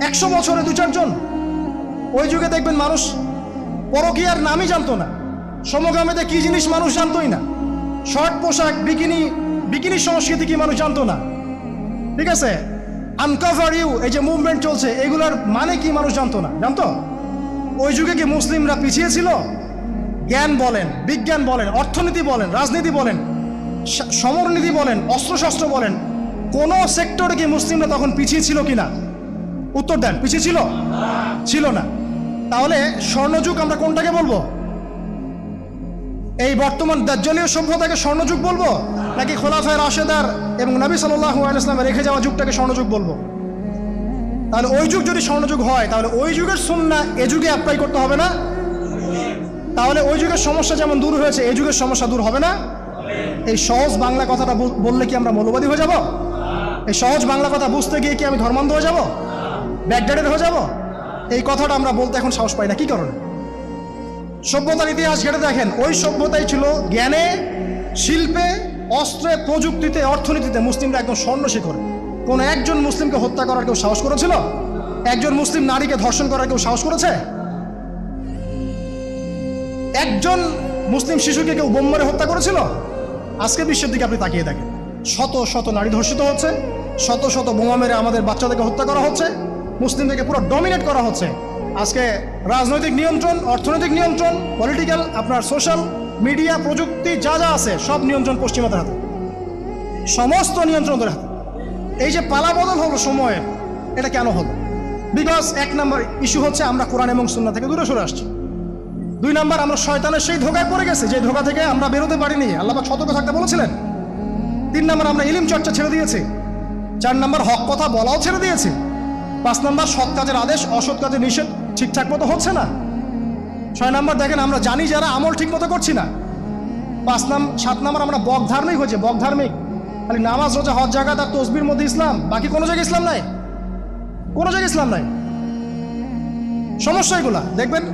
100 বছরে 2-4 জন। ওই যুগে দেখবেন মানুষ পরকীয়ার নামই জানতো না, সমকামিতা কি জিনিস মানুষ জানতোই না, শর্ট পোশাক বিকিনি সংস্কৃতি কি মানুষ জানতো না, ঠিক আছে? আনকভার ইউ, এই যে মুভমেন্ট চলছে, এগুলার মানে কি মানুষ জানতো না, জানতো? ওই যুগে কি মুসলিমরা পিছিয়ে ছিল? জ্ঞান বলেন, বিজ্ঞান বলেন, অর্থনীতি বলেন, রাজনীতি বলেন, সমরনীতি বলেন, অস্ত্রশস্ত্র বলেন, কোন সেক্টরে কি মুসলিমরা তখন পিছিয়ে ছিল কিনা? উত্তর দেন, পিছিয়ে ছিল? ছিল না। তাহলে স্বর্ণযুগ আমরা কোনটাকে বলবো? এই বর্তমান দাজ্জালীয় সভ্যতাকে স্বর্ণযুগ বলবো, নাকি খোলাফায়ে রাশেদার এবং নবী সাল্লাল্লাহু আলাইহি ওয়াসাল্লামের রেখে যাওয়া যুগটাকে স্বর্ণযুগ বলবো? তাহলে ওই যুগ যদি স্বর্ণযুগ হয়, তাহলে ওই যুগের সুন্নাহ এ যুগে অ্যাপ্লাই করতে হবে না? তাহলে ওই যুগের সমস্যা যেমন দূর হয়েছে, এই যুগের সমস্যা দূর হবে না? এই সহজ বাংলা কথাটা বললে কি আমরা মৌলবাদী হয়ে যাব? এই সহজ বাংলা কথা বুঝতে গিয়ে কি আমি ধর্মান্ধ হয়ে যাব, ব্যাকডেটেড হয়ে যাব? এই কথাটা আমরা বলতে এখন সাহস পাই না, কি কারণে? সভ্যতার ইতিহাস ঘেটে দেখেন, ওই সভ্যতাই ছিল জ্ঞানে, শিল্পে, অস্ত্রে, প্রযুক্তিতে, অর্থনীতিতে মুসলিমরা একদম স্বর্ণ শিখরে। কোনো একজন মুসলিমকে হত্যা করার কেউ সাহস করেছিল? একজন মুসলিম নারীকে ধর্ষণ করার কেউ সাহস করেছে? একজন মুসলিম শিশুকে কেউ বোম মেরে হত্যা করেছিল? আজকে বিশ্বের দিকে আপনি তাকিয়ে দেখেন, শত শত নারী ধর্ষিত হচ্ছে, শত শত বোমা মেরে আমাদের বাচ্চাদেরকে হত্যা করা হচ্ছে, মুসলিমদেরকে পুরো ডমিনেট করা হচ্ছে। আজকে রাজনৈতিক নিয়ন্ত্রণ, অর্থনৈতিক নিয়ন্ত্রণ, পলিটিক্যাল, আপনার সোশ্যাল মিডিয়া, প্রযুক্তি যা যা আছে সব নিয়ন্ত্রণ পশ্চিমাদের হাতে, সমস্ত নিয়ন্ত্রণদের হাতে। এই যে পালাবদল হলো সময়ের, এটা কেন হলো? বিকজ 1 নম্বর ইস্যু হচ্ছে আমরা কোরআন এবং সুন্নাহ থেকে দূরে সরে আসছি। 2 নম্বর আমরা শয়তানের সেই ধোঁকায় পড়ে গেছি, যে ধোঁকা থেকে আমরা বেরোতে পারিনি, আল্লাহ পাক সতর্ক থাকতে বলেছিলেন। 3 নম্বর আমরা ইলম চর্চা ছেড়ে দিয়েছি। 4 নম্বর হক কথা বলাও ছেড়ে দিয়েছি। 5 নম্বর সৎ কাজের আদেশ, অসৎ কাজের নিষেধ ঠিকঠাক মতো হচ্ছে না। 6 নম্বর দেখেন আমরা জানি যারা আমল ঠিক মতো করছি না। 7 নম্বর আমরা বক ধার্মিক হয়েছে, বক ধার্মিক, খালি নামাজ, রোজা, হজ, জাকাত আর তসবির মধ্যে ইসলাম, বাকি কোনো জায়গায় ইসলাম নাই, কোনো জায়গায় ইসলাম নাই। সমস্যা এগুলা দেখবেন,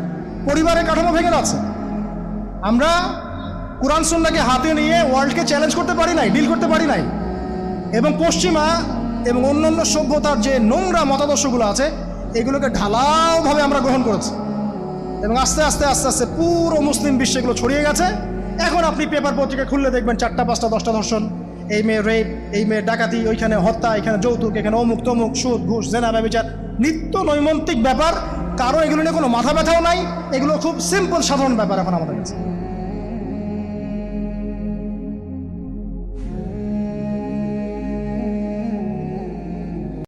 পরিবারের কাঠামো ভেঙে যাচ্ছে। আমরা কোরআন সুন্নাহকে হাতে নিয়ে ওয়ার্ল্ডকে চ্যালেঞ্জ করতে পারি নাই, ডিল করতে পারি নাই, এবং পশ্চিমা এবং অন্যান্য সভ্যতার যে নোংরা মতাদর্শগুলো আছে এগুলোকে ঢালাওভাবে আমরা গ্রহণ করেছি, এবং আস্তে আস্তে আস্তে আস্তে পুরো মুসলিম বিশ্বে এগুলো ছড়িয়ে গেছে। এখন আপনি পেপার পত্রিকা খুললে দেখবেন 4টা 5টা 10টা ধর্ষণ, এই মেয়ে রেপ, এই মেয়ে ডাকাতি, ওইখানে হত্যা, এখানে যৌতুক, এখানে অমুক তমুক, সুদ, ঘুষ, জেনা, ব্যভিচার, নিত্য নৈমিত্তিক ব্যাপার। কারো এগুলো নিয়ে কোনো মাথা ব্যথাও নাই, এগুলো খুব সিম্পল সাধারণ ব্যাপার এখন আমাদের কাছে।